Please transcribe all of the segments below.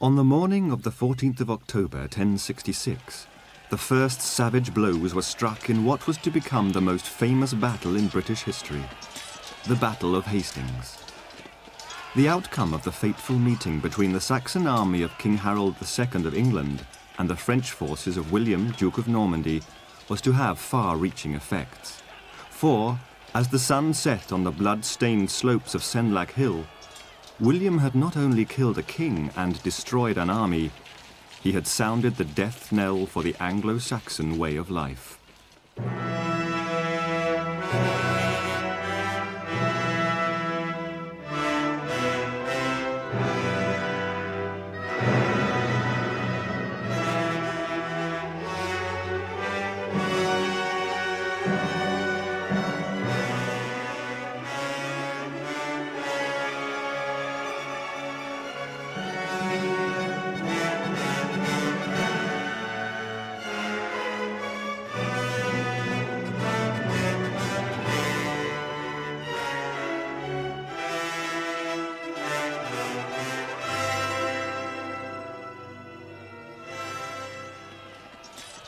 On the morning of the 14th of October 1066, the first savage blows were struck in what was to become the most famous battle in British history, the Battle of Hastings. The outcome of the fateful meeting between the Saxon army of King Harold II of England and the French forces of William, Duke of Normandy, was to have far-reaching effects. For, as the sun set on the blood-stained slopes of Senlac Hill, William had not only killed a king and destroyed an army, he had sounded the death knell for the Anglo-Saxon way of life.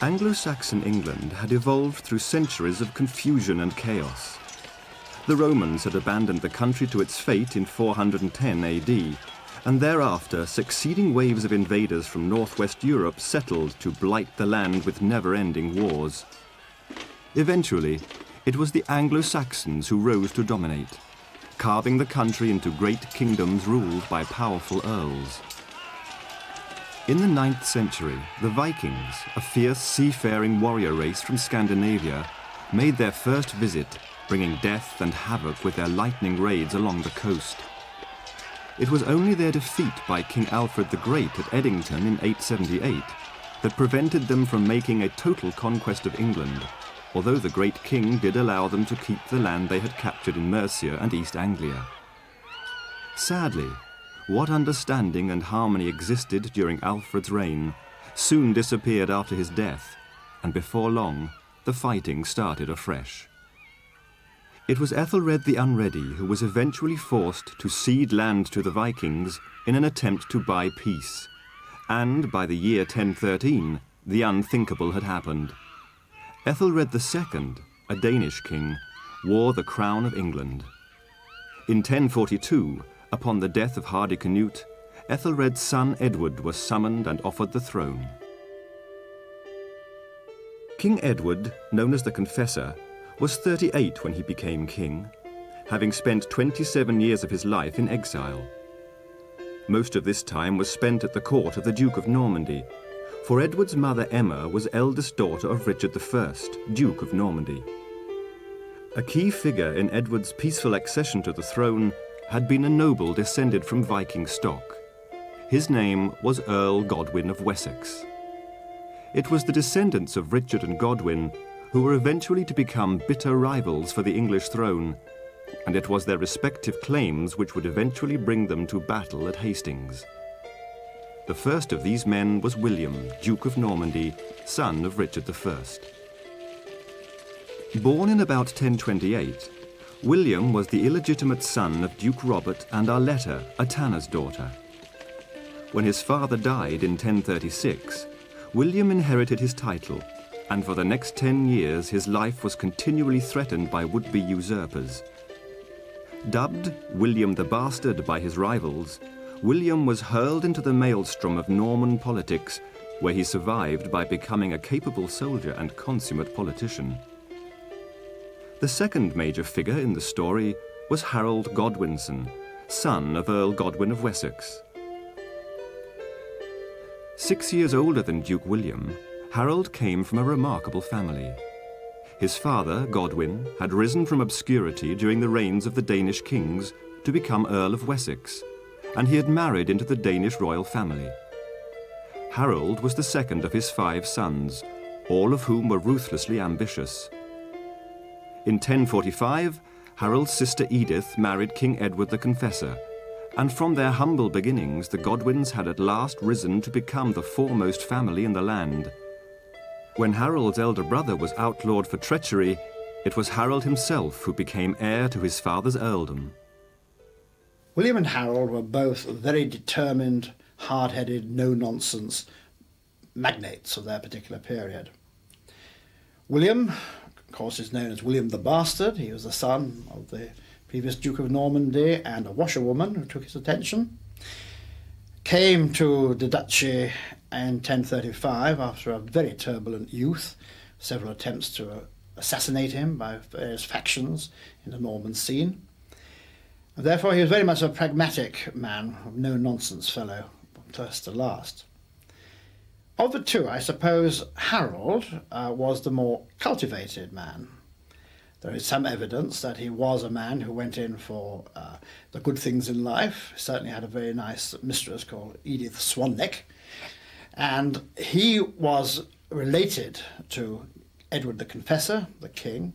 Anglo-Saxon England had evolved through centuries of confusion and chaos. The Romans had abandoned the country to its fate in 410 AD, and thereafter succeeding waves of invaders from northwest Europe settled to blight the land with never-ending wars. Eventually, it was the Anglo-Saxons who rose to dominate, carving the country into great kingdoms ruled by powerful earls. In the 9th century, the Vikings, a fierce seafaring warrior race from Scandinavia, made their first visit, bringing death and havoc with their lightning raids along the coast. It was only their defeat by King Alfred the Great at Edington in 878 that prevented them from making a total conquest of England, although the great king did allow them to keep the land they had captured in Mercia and East Anglia. Sadly, what understanding and harmony existed during Alfred's reign soon disappeared after his death, and before long, the fighting started afresh. It was Ethelred the Unready who was eventually forced to cede land to the Vikings in an attempt to buy peace, and by the year 1013, the unthinkable had happened. Ethelred II, a Danish king, wore the crown of England. In 1042, upon the death of Hardicanute, Ethelred's son Edward was summoned and offered the throne. King Edward, known as the Confessor, was 38 when he became king, having spent 27 years of his life in exile. Most of this time was spent at the court of the Duke of Normandy, for Edward's mother Emma was eldest daughter of Richard I, Duke of Normandy. A key figure in Edward's peaceful accession to the throne had been a noble descended from Viking stock. His name was Earl Godwin of Wessex. It was the descendants of Richard and Godwin who were eventually to become bitter rivals for the English throne, and it was their respective claims which would eventually bring them to battle at Hastings. The first of these men was William, Duke of Normandy, son of Richard I. Born in about 1028, William was the illegitimate son of Duke Robert and Arletta, Atana's daughter. When his father died in 1036, William inherited his title, and for the next 10 years his life was continually threatened by would-be usurpers. Dubbed William the Bastard by his rivals, William was hurled into the maelstrom of Norman politics, where he survived by becoming a capable soldier and consummate politician. The second major figure in the story was Harold Godwinson, son of Earl Godwin of Wessex. 6 years older than Duke William, Harold came from a remarkable family. His father, Godwin, had risen from obscurity during the reigns of the Danish kings to become Earl of Wessex, and he had married into the Danish royal family. Harold was the second of his 5 sons, all of whom were ruthlessly ambitious. In 1045, Harold's sister Edith married King Edward the Confessor, and from their humble beginnings, the Godwins had at last risen to become the foremost family in the land. When Harold's elder brother was outlawed for treachery, it was Harold himself who became heir to his father's earldom. William and Harold were both very determined, hard-headed, no-nonsense magnates of their particular period. William, of course, is known as William the Bastard. He was the son of the previous Duke of Normandy and a washerwoman who took his attention. Came to the duchy in 1035 after a very turbulent youth, several attempts to assassinate him by various factions in the Norman scene. And therefore he was very much a pragmatic man, a no-nonsense fellow from first to last. Of the two, I suppose Harold was the more cultivated man. There is some evidence that he was a man who went in for the good things in life. He certainly had a very nice mistress called Edith Swanneck. And he was related to Edward the Confessor, the king,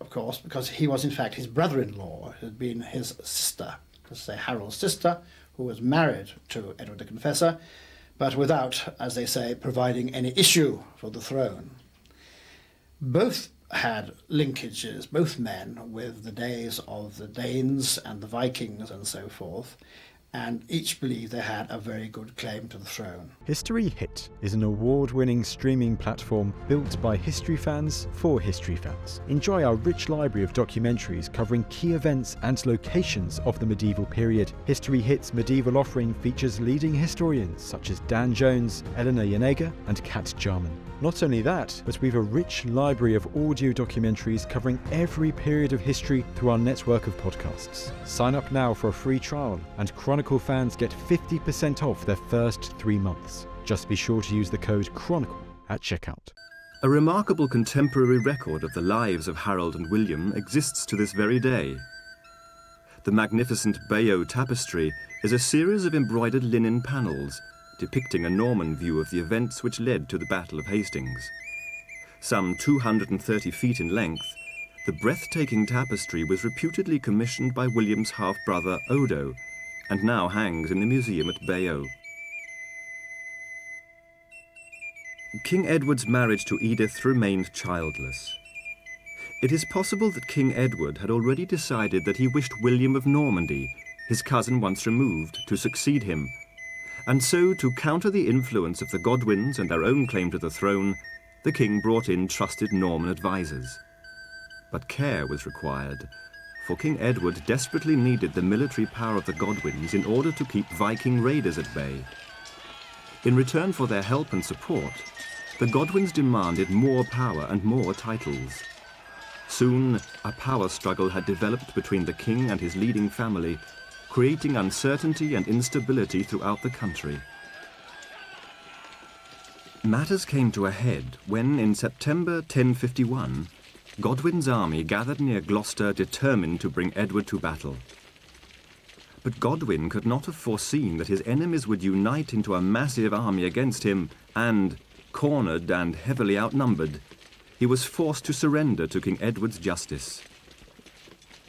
of course, because he was in fact his brother-in-law, who had been his sister, to say Harold's sister, who was married to Edward the Confessor, but without, as they say, providing any issue for the throne. Both had linkages, both men, with the days of the Danes and the Vikings and so forth, and each believed they had a very good claim to the throne. History Hit is an award-winning streaming platform built by history fans for history fans. Enjoy our rich library of documentaries covering key events and locations of the medieval period. History Hit's medieval offering features leading historians such as Dan Jones, Eleanor Janega and Kat Jarman. Not only that, but we've a rich library of audio documentaries covering every period of history through our network of podcasts. Sign up now for a free trial, and Chronicle fans get 50% off their first 3 months. Just be sure to use the code CHRONICLE at checkout. A remarkable contemporary record of the lives of Harold and William exists to this very day. The magnificent Bayeux tapestry is a series of embroidered linen panels depicting a Norman view of the events which led to the Battle of Hastings. Some 230 feet in length, the breathtaking tapestry was reputedly commissioned by William's half-brother Odo, and now hangs in the museum at Bayeux. King Edward's marriage to Edith remained childless. It is possible that King Edward had already decided that he wished William of Normandy, his cousin once removed, to succeed him, and so, to counter the influence of the Godwins and their own claim to the throne, the king brought in trusted Norman advisors. But care was required, for King Edward desperately needed the military power of the Godwins in order to keep Viking raiders at bay. In return for their help and support, the Godwins demanded more power and more titles. Soon, a power struggle had developed between the king and his leading family, creating uncertainty and instability throughout the country. Matters came to a head when, in September 1051, Godwin's army gathered near Gloucester determined to bring Edward to battle. But Godwin could not have foreseen that his enemies would unite into a massive army against him and, cornered and heavily outnumbered, he was forced to surrender to King Edward's justice.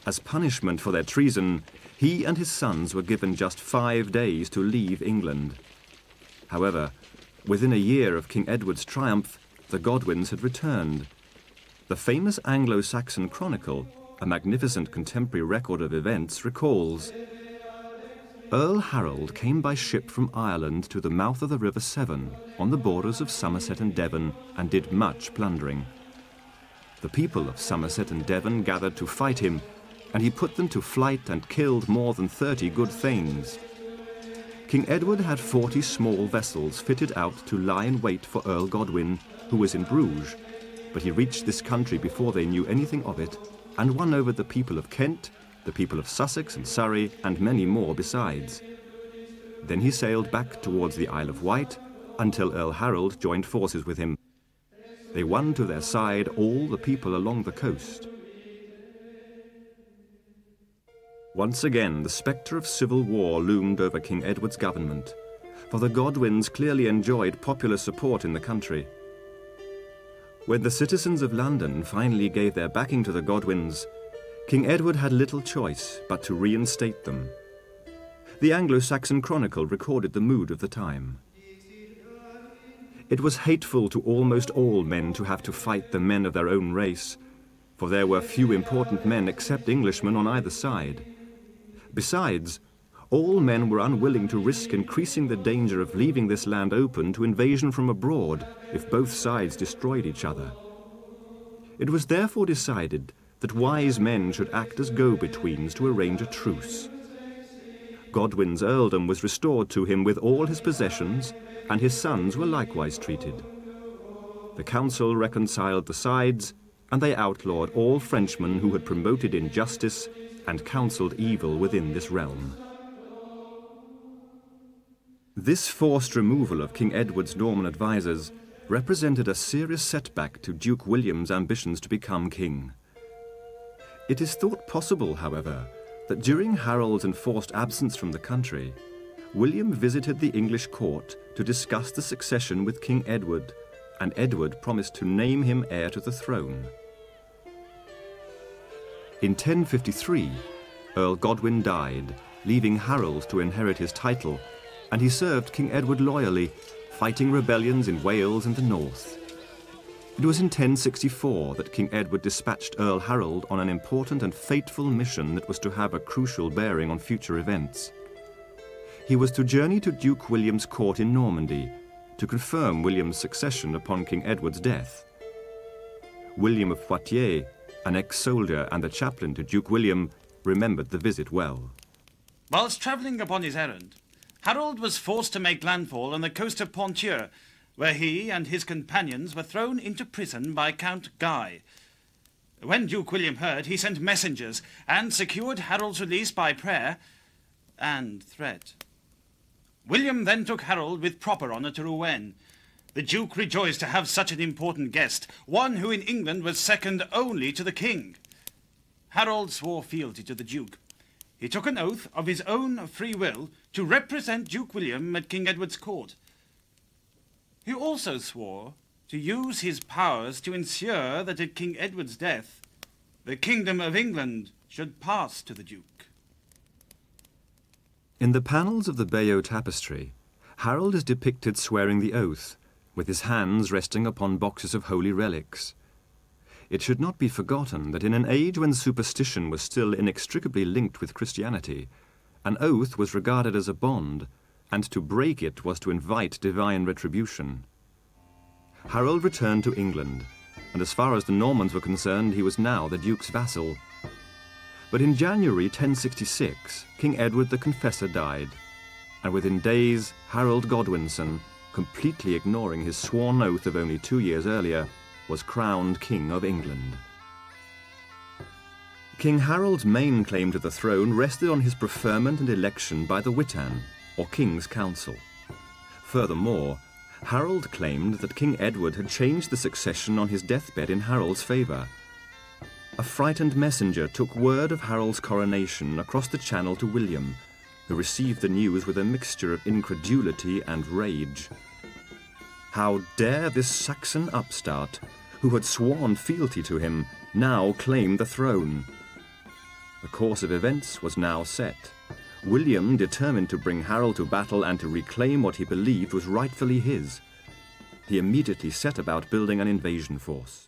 As punishment for their treason, he and his sons were given just 5 days to leave England. However, within a year of King Edward's triumph, the Godwins had returned. The famous Anglo-Saxon Chronicle, a magnificent contemporary record of events, recalls, Earl Harold came by ship from Ireland to the mouth of the River Severn, on the borders of Somerset and Devon, and did much plundering. The people of Somerset and Devon gathered to fight him, and he put them to flight and killed more than 30 good thanes. King Edward had 40 small vessels fitted out to lie in wait for Earl Godwin, who was in Bruges, but he reached this country before they knew anything of it, and won over the people of Kent, the people of Sussex and Surrey, and many more besides. Then he sailed back towards the Isle of Wight, until Earl Harold joined forces with him. They won to their side all the people along the coast. Once again, the spectre of civil war loomed over King Edward's government, for the Godwins clearly enjoyed popular support in the country. When the citizens of London finally gave their backing to the Godwins, King Edward had little choice but to reinstate them. The Anglo-Saxon Chronicle recorded the mood of the time. It was hateful to almost all men to have to fight the men of their own race, for there were few important men except Englishmen on either side. Besides, all men were unwilling to risk increasing the danger of leaving this land open to invasion from abroad if both sides destroyed each other. It was therefore decided that wise men should act as go-betweens to arrange a truce. Godwin's earldom was restored to him with all his possessions, and his sons were likewise treated. The council reconciled the sides, and they outlawed all Frenchmen who had promoted injustice and counselled evil within this realm. This forced removal of King Edward's Norman advisers represented a serious setback to Duke William's ambitions to become king. It is thought possible, however, that during Harold's enforced absence from the country, William visited the English court to discuss the succession with King Edward, and Edward promised to name him heir to the throne. In 1053, Earl Godwin died, leaving Harold to inherit his title, and he served King Edward loyally, fighting rebellions in Wales and the north. It was in 1064 that King Edward dispatched Earl Harold on an important and fateful mission that was to have a crucial bearing on future events. He was to journey to Duke William's court in Normandy to confirm William's succession upon King Edward's death. William of Poitiers, an ex-soldier and the chaplain to Duke William, remembered the visit well. Whilst travelling upon his errand, Harold was forced to make landfall on the coast of Poitiers, where he and his companions were thrown into prison by Count Guy. When Duke William heard, he sent messengers and secured Harold's release by prayer and threat. William then took Harold with proper honour to Rouen. The Duke rejoiced to have such an important guest, one who in England was second only to the king. Harold swore fealty to the Duke. He took an oath of his own free will to represent Duke William at King Edward's court. He also swore to use his powers to ensure that at King Edward's death, the kingdom of England should pass to the Duke. In the panels of the Bayeux tapestry, Harold is depicted swearing the oath, with his hands resting upon boxes of holy relics. It should not be forgotten that in an age when superstition was still inextricably linked with Christianity, an oath was regarded as a bond, and to break it was to invite divine retribution. Harold returned to England, and as far as the Normans were concerned, he was now the Duke's vassal. But in January 1066, King Edward the Confessor died, and within days, Harold Godwinson, completely ignoring his sworn oath of only 2 years earlier, was crowned King of England. King Harold's main claim to the throne rested on his preferment and election by the Witan, or King's Council. Furthermore, Harold claimed that King Edward had changed the succession on his deathbed in Harold's favour. A frightened messenger took word of Harold's coronation across the Channel to William, who received the news with a mixture of incredulity and rage. How dare this Saxon upstart, who had sworn fealty to him, now claim the throne? The course of events was now set. William determined to bring Harold to battle and to reclaim what he believed was rightfully his. He immediately set about building an invasion force.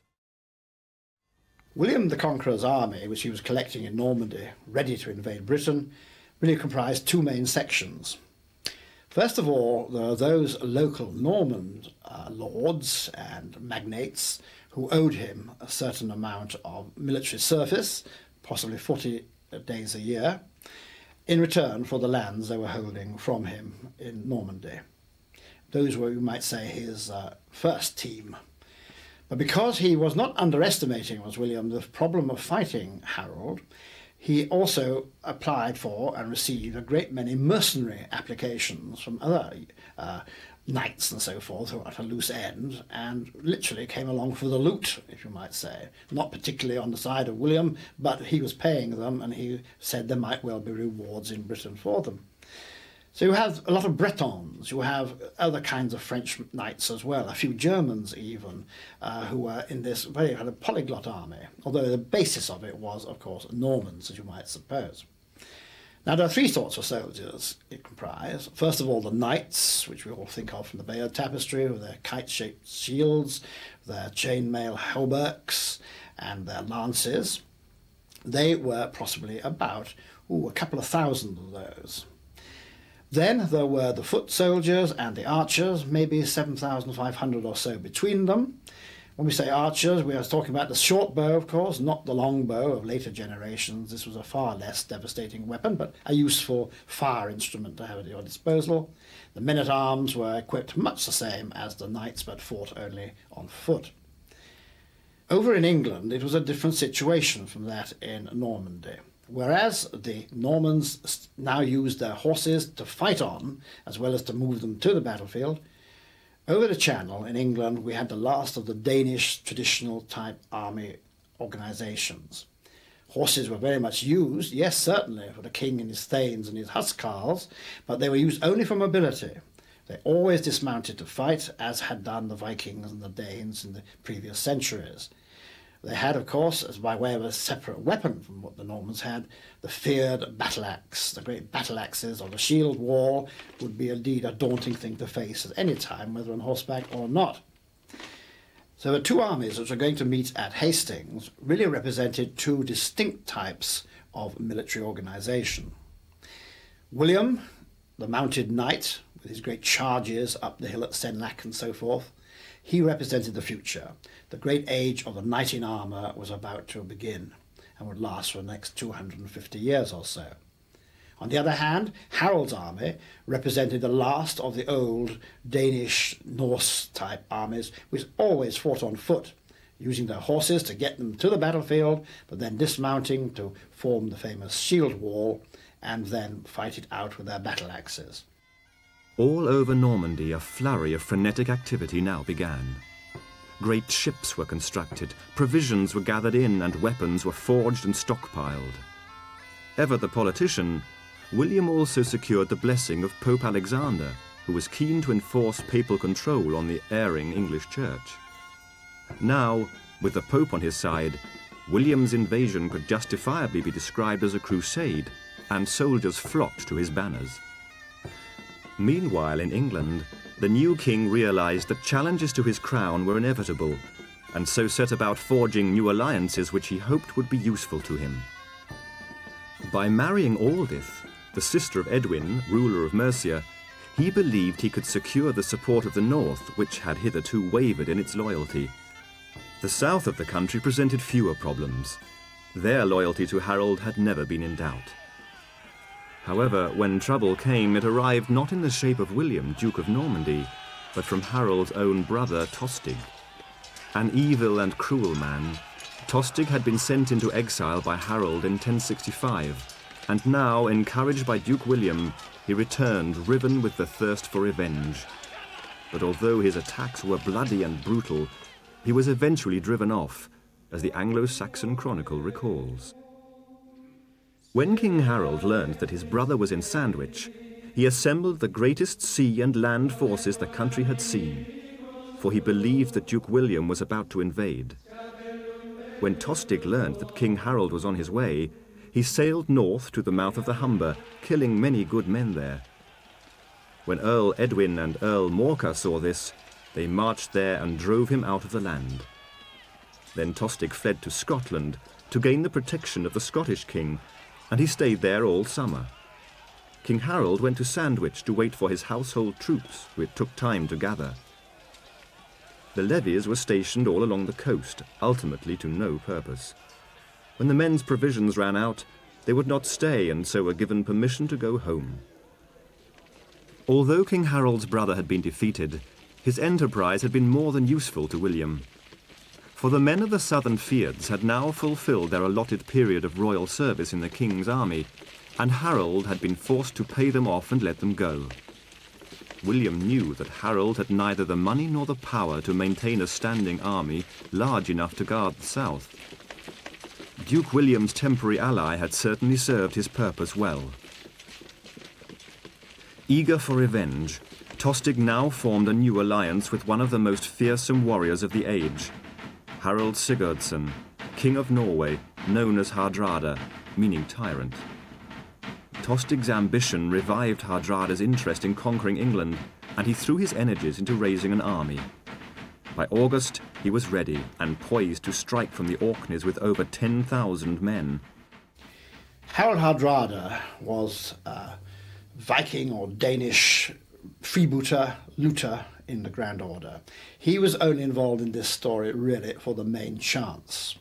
William the Conqueror's army, which he was collecting in Normandy, ready to invade Britain, really comprised two main sections. First of all, there are those local Norman lords and magnates who owed him a certain amount of military service, possibly 40 days a year, in return for the lands they were holding from him in Normandy. Those were, you might say, his first team. But because he was not underestimating, was William, the problem of fighting Harold, he also applied for and received a great many mercenary applications from other knights and so forth who were at a loose end and literally came along for the loot, if you might say. Not particularly on the side of William, but he was paying them and he said there might well be rewards in Britain for them. So you have a lot of Bretons, you have other kinds of French knights as well, a few Germans even, who were in this very kind of polyglot army, although the basis of it was, of course, Normans, as you might suppose. Now, there are three sorts of soldiers it comprised. First of all, the knights, which we all think of from the Bayeux tapestry, with their kite-shaped shields, their chainmail hauberks, and their lances. They were possibly about a couple of thousand of those. Then there were the foot soldiers and the archers, maybe 7,500 or so between them. When we say archers, we are talking about the short bow, of course, not the long bow of later generations. This was a far less devastating weapon, but a useful fire instrument to have at your disposal. The men-at-arms were equipped much the same as the knights, but fought only on foot. Over in England, it was a different situation from that in Normandy. Whereas the Normans now used their horses to fight on, as well as to move them to the battlefield, over the Channel in England we had the last of the Danish traditional type army organisations. Horses were very much used, yes, certainly, for the king and his thanes and his huscarls, but they were used only for mobility. They always dismounted to fight, as had done the Vikings and the Danes in the previous centuries. They had, of course, as by way of a separate weapon from what the Normans had, the feared battle axe. The great battle axes or the shield wall would be indeed a daunting thing to face at any time, whether on horseback or not. So the two armies which are going to meet at Hastings really represented two distinct types of military organisation. William, the mounted knight, with his great charges up the hill at Senlac and so forth, he represented the future. The great age of the knight in armour was about to begin and would last for the next 250 years or so. On the other hand, Harold's army represented the last of the old Danish Norse-type armies, which always fought on foot, using their horses to get them to the battlefield, but then dismounting to form the famous shield wall and then fight it out with their battle axes. All over Normandy, a flurry of frenetic activity now began. Great ships were constructed, provisions were gathered in, and weapons were forged and stockpiled. Ever the politician, William also secured the blessing of Pope Alexander, who was keen to enforce papal control on the erring English church. Now, with the Pope on his side, William's invasion could justifiably be described as a crusade, and soldiers flocked to his banners. Meanwhile, in England, the new king realized that challenges to his crown were inevitable, and so set about forging new alliances which he hoped would be useful to him. By marrying Aldith, the sister of Edwin, ruler of Mercia, he believed he could secure the support of the north, which had hitherto wavered in its loyalty. The south of the country presented fewer problems. Their loyalty to Harold had never been in doubt. However, when trouble came, it arrived not in the shape of William, Duke of Normandy, but from Harold's own brother, Tostig. An evil and cruel man, Tostig had been sent into exile by Harold in 1065, and now, encouraged by Duke William, he returned, riven with the thirst for revenge. But although his attacks were bloody and brutal, he was eventually driven off, as the Anglo-Saxon Chronicle recalls. When King Harold learned that his brother was in Sandwich, he assembled the greatest sea and land forces the country had seen, for he believed that Duke William was about to invade. When Tostig learned that King Harold was on his way, he sailed north to the mouth of the Humber, killing many good men there. When Earl Edwin and Earl Morcar saw this, they marched there and drove him out of the land. Then Tostig fled to Scotland to gain the protection of the Scottish king, and he stayed there all summer. King Harold went to Sandwich to wait for his household troops, who it took time to gather. The levies were stationed all along the coast, ultimately to no purpose. When the men's provisions ran out, they would not stay, and so were given permission to go home. Although King Harold's brother had been defeated, his enterprise had been more than useful to William. For the men of the southern fiords had now fulfilled their allotted period of royal service in the king's army, and Harold had been forced to pay them off and let them go. William knew that Harold had neither the money nor the power to maintain a standing army large enough to guard the south. Duke William's temporary ally had certainly served his purpose well. Eager for revenge, Tostig now formed a new alliance with one of the most fearsome warriors of the age, Harold Sigurdsson, King of Norway, known as Hardrada, meaning tyrant. Tostig's ambition revived Hardrada's interest in conquering England, and he threw his energies into raising an army. By August, he was ready and poised to strike from the Orkneys with over 10,000 men. Harold Hardrada was Viking or Danish freebooter, looter in the Grand Order. He was only involved in this story really for the main chance.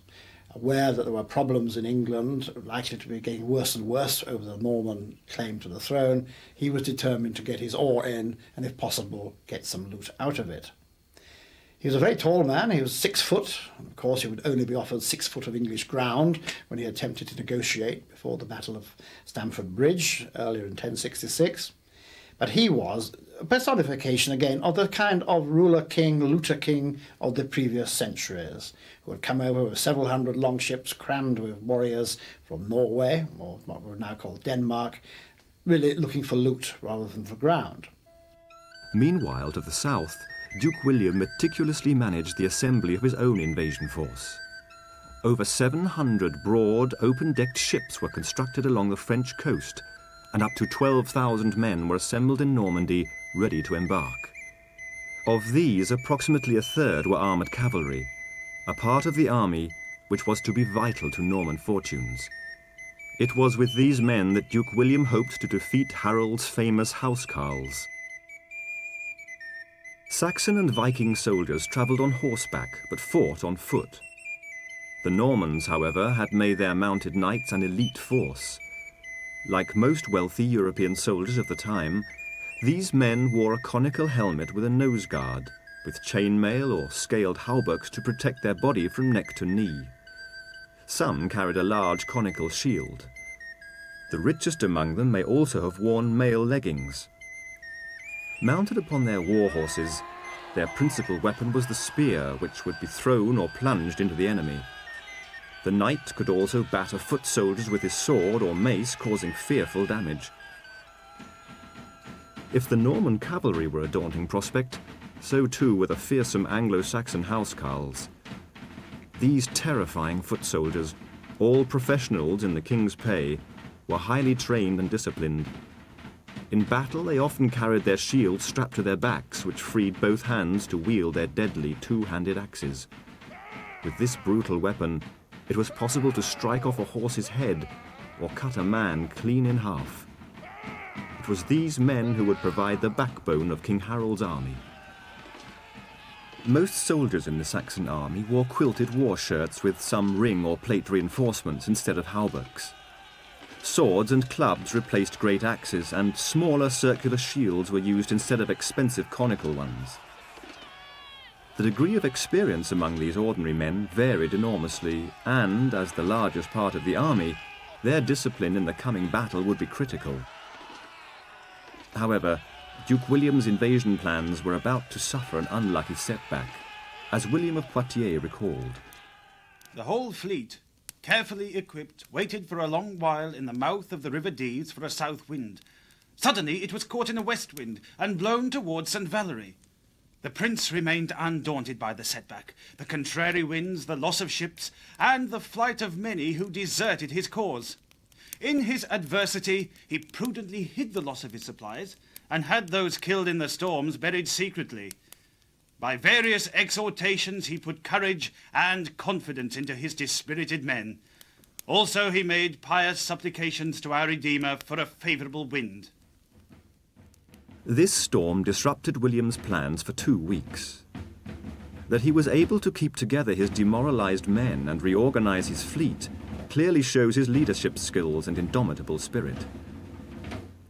Aware that there were problems in England, likely to be getting worse and worse over the Norman claim to the throne, he was determined to get his oar in and, if possible, get some loot out of it. He was a very tall man. He was 6 foot. And of course, he would only be offered 6 foot of English ground when he attempted to negotiate before the Battle of Stamford Bridge earlier in 1066. But he was a personification, again, of the kind of ruler king, looter king of the previous centuries, who had come over with several hundred longships crammed with warriors from Norway, or what we now call Denmark, really looking for loot rather than for ground. Meanwhile, to the south, Duke William meticulously managed the assembly of his own invasion force. Over 700 broad, open-decked ships were constructed along the French coast, and up to 12,000 men were assembled in Normandy, ready to embark. Of these, approximately a third were armoured cavalry, a part of the army which was to be vital to Norman fortunes. It was with these men that Duke William hoped to defeat Harold's famous housecarls. Saxon and Viking soldiers travelled on horseback, but fought on foot. The Normans, however, had made their mounted knights an elite force. Like most wealthy European soldiers of the time, these men wore a conical helmet with a nose guard, with chainmail or scaled hauberks to protect their body from neck to knee. Some carried a large conical shield. The richest among them may also have worn mail leggings. Mounted upon their war horses, their principal weapon was the spear, which would be thrown or plunged into the enemy. The knight could also batter foot soldiers with his sword or mace, causing fearful damage. If the Norman cavalry were a daunting prospect, so too were the fearsome Anglo-Saxon housecarls. These terrifying foot soldiers, all professionals in the king's pay, were highly trained and disciplined. In battle, they often carried their shields strapped to their backs, which freed both hands to wield their deadly two-handed axes. With this brutal weapon, it was possible to strike off a horse's head or cut a man clean in half. It was these men who would provide the backbone of King Harold's army. Most soldiers in the Saxon army wore quilted war shirts with some ring or plate reinforcements instead of hauberks. Swords and clubs replaced great axes, and smaller circular shields were used instead of expensive conical ones. The degree of experience among these ordinary men varied enormously, and, as the largest part of the army, their discipline in the coming battle would be critical. However, Duke William's invasion plans were about to suffer an unlucky setback, as William of Poitiers recalled. The whole fleet, carefully equipped, waited for a long while in the mouth of the River Dees for a south wind. Suddenly it was caught in a west wind and blown towards St. Valery. The prince remained undaunted by the setback, the contrary winds, the loss of ships, and the flight of many who deserted his cause. In his adversity, he prudently hid the loss of his supplies and had those killed in the storms buried secretly. By various exhortations, he put courage and confidence into his dispirited men. Also, he made pious supplications to our Redeemer for a favourable wind. This storm disrupted William's plans for 2 weeks. That he was able to keep together his demoralized men and reorganize his fleet clearly shows his leadership skills and indomitable spirit.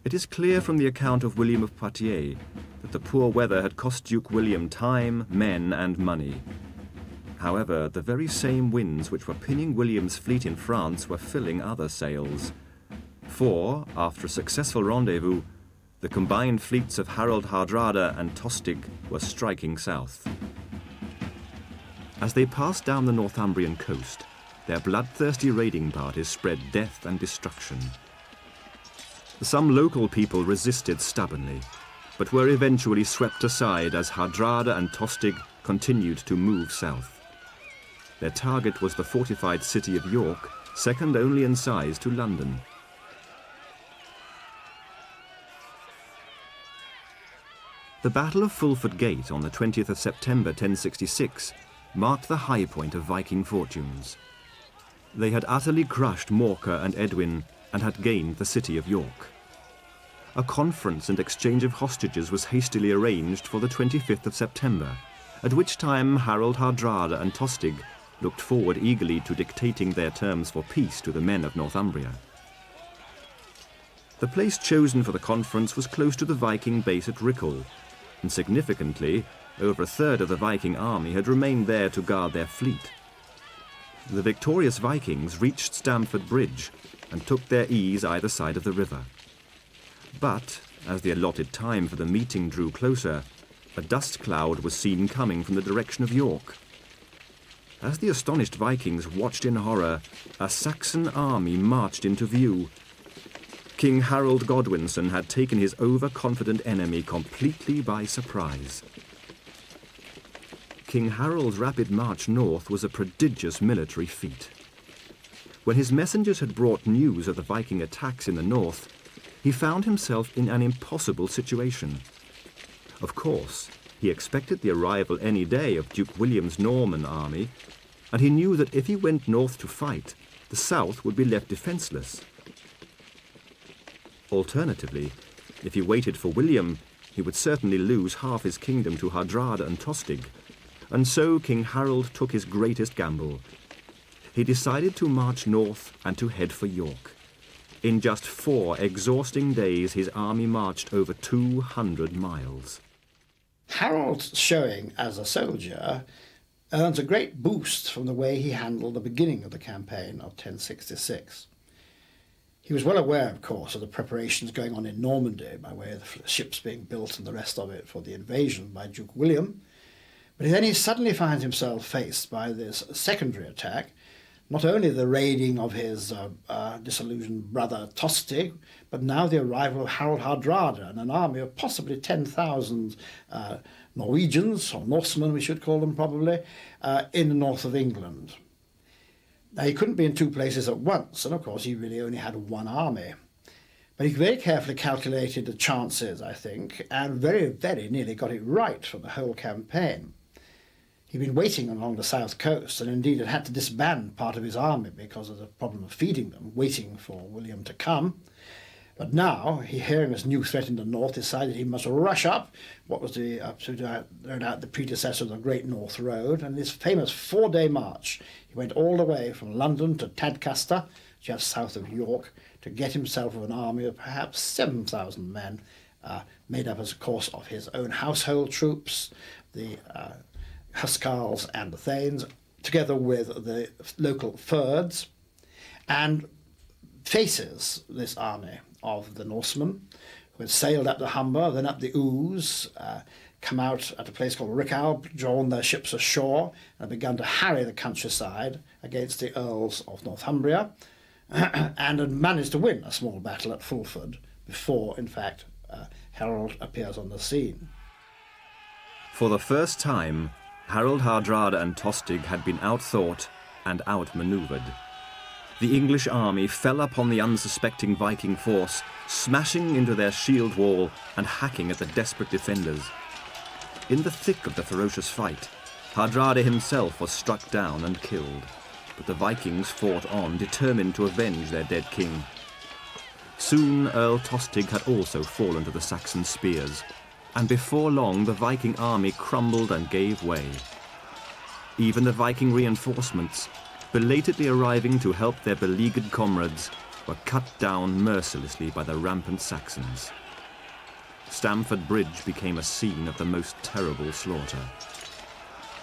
It is clear from the account of William of Poitiers that the poor weather had cost Duke William time, men, and money. However, the very same winds which were pinning William's fleet in France were filling other sails. For, after a successful rendezvous, the combined fleets of Harold Hardrada and Tostig were striking south. As they passed down the Northumbrian coast, their bloodthirsty raiding parties spread death and destruction. Some local people resisted stubbornly, but were eventually swept aside as Hardrada and Tostig continued to move south. Their target was the fortified city of York, second only in size to London. The Battle of Fulford Gate on the 20th of September 1066 marked the high point of Viking fortunes. They had utterly crushed Morcar and Edwin and had gained the city of York. a conference and exchange of hostages was hastily arranged for the 25th of September, at which time Harold Hardrada and Tostig looked forward eagerly to dictating their terms for peace to the men of Northumbria. The place chosen for the conference was close to the Viking base at Rickel, and significantly, over a third of the Viking army had remained there to guard their fleet. The victorious Vikings reached Stamford Bridge and took their ease either side of the river. But, as the allotted time for the meeting drew closer, a dust cloud was seen coming from the direction of York. As the astonished Vikings watched in horror, a Saxon army marched into view. King Harold Godwinson had taken his overconfident enemy completely by surprise. King Harold's rapid march north was a prodigious military feat. When his messengers had brought news of the Viking attacks in the north, he found himself in an impossible situation. Of course, he expected the arrival any day of Duke William's Norman army, and he knew that if he went north to fight, the south would be left defenseless. Alternatively, if he waited for William, he would certainly lose half his kingdom to Hardrada and Tostig, and so King Harold took his greatest gamble. He decided to march north and to head for York. In just 4 exhausting days, his army marched over 200 miles. Harold's showing as a soldier earns a great boost from the way he handled the beginning of the campaign of 1066. He was well aware, of course, of the preparations going on in Normandy by way of the ships being built and the rest of it for the invasion by Duke William. But then he suddenly finds himself faced by this secondary attack, not only the raiding of his disillusioned brother Tostig, but now the arrival of Harold Hardrada and an army of possibly 10,000 Norwegians, or Norsemen we should call them probably, in the north of England. Now, he couldn't be in 2 places at once, and of course he really only had 1 army. But he very carefully calculated the chances, I think, and very, very nearly got it right for the whole campaign. He'd been waiting along the south coast, and indeed had to disband part of his army because of the problem of feeding them, waiting for William to come. But now, he hearing this new threat in the north, decided he must rush up what was no doubt the predecessor of the Great North Road, and this famous 4-day march. He went all the way from London to Tadcaster, just south of York, to get himself an army of perhaps 7,000 men, made up, of course, of his own household troops, the Huscarls and the Thanes, together with the local Fyrds, and faces this army of the Norsemen, who had sailed up the Humber, then up the Ouse, come out at a place called Rickalb, drawn their ships ashore, and begun to harry the countryside against the Earls of Northumbria, and had managed to win a small battle at Fulford before, in fact, Harold appears on the scene. For the first time, Harold Hardrada and Tostig had been outthought and outmaneuvered. The English army fell upon the unsuspecting Viking force, smashing into their shield wall and hacking at the desperate defenders. In the thick of the ferocious fight, Hardrada himself was struck down and killed, but the Vikings fought on, determined to avenge their dead king. Soon Earl Tostig had also fallen to the Saxon spears, and before long the Viking army crumbled and gave way. Even the Viking reinforcements, belatedly arriving to help their beleaguered comrades, were cut down mercilessly by the rampant Saxons. Stamford Bridge became a scene of the most terrible slaughter.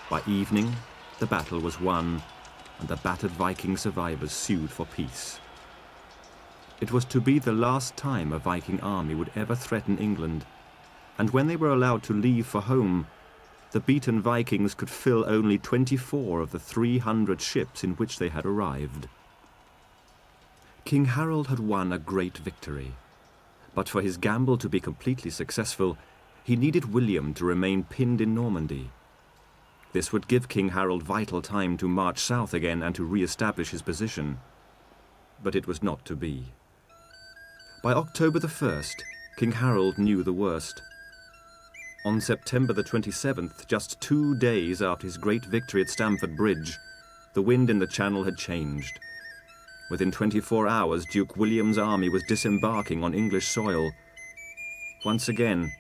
By evening, the battle was won, and the battered Viking survivors sued for peace. It was to be the last time a Viking army would ever threaten England, and when they were allowed to leave for home, the beaten Vikings could fill only 24 of the 300 ships in which they had arrived. King Harold had won a great victory, but for his gamble to be completely successful, he needed William to remain pinned in Normandy. This would give King Harold vital time to march south again and to re-establish his position. But it was not to be. By October the 1st, King Harold knew the worst. On September the 27th, just 2 days after his great victory at Stamford Bridge, the wind in the Channel had changed. Within 24 hours, Duke William's army was disembarking on English soil, Once again,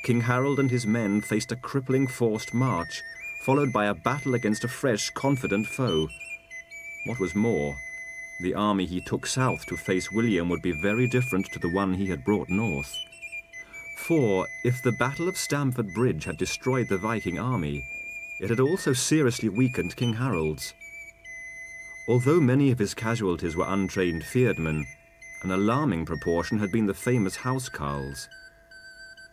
King Harold and his men faced a crippling forced march, followed by a battle against a fresh, confident foe. What was more, the army he took south to face William would be very different to the one he had brought north. For, if the Battle of Stamford Bridge had destroyed the Viking army, it had also seriously weakened King Harold's. Although many of his casualties were untrained fieldmen, an alarming proportion had been the famous housecarls.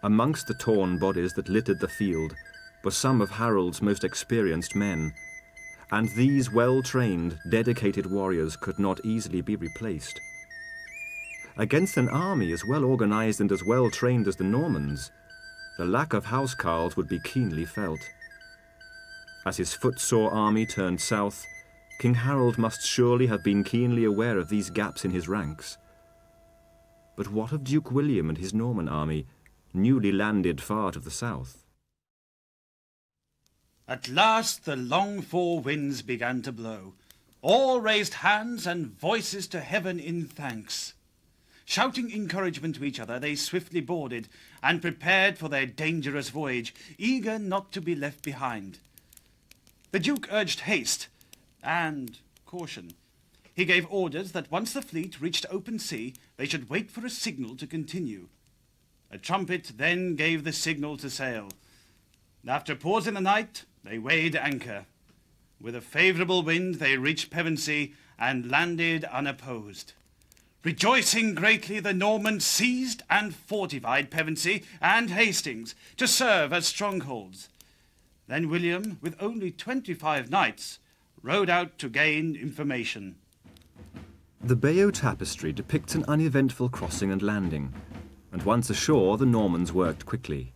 Amongst the torn bodies that littered the field were some of Harold's most experienced men, and these well-trained, dedicated warriors could not easily be replaced. Against an army as well organized and as well-trained as the Normans, the lack of housecarls would be keenly felt. As his footsore army turned south, King Harold must surely have been keenly aware of these gaps in his ranks. But what of Duke William and his Norman army, newly landed far to the south? At last the longed-for winds began to blow. All raised hands and voices to heaven in thanks. Shouting encouragement to each other, they swiftly boarded and prepared for their dangerous voyage, eager not to be left behind. The Duke urged haste and caution. He gave orders that once the fleet reached open sea, they should wait for a signal to continue. A trumpet then gave the signal to sail. After pause in the night, they weighed anchor. With a favourable wind, they reached Pevensey and landed unopposed. Rejoicing greatly, the Normans seized and fortified Pevensey and Hastings to serve as strongholds. Then William, with only 25 knights, rode out to gain information. The Bayeux Tapestry depicts an uneventful crossing and landing, and once ashore, the Normans worked quickly.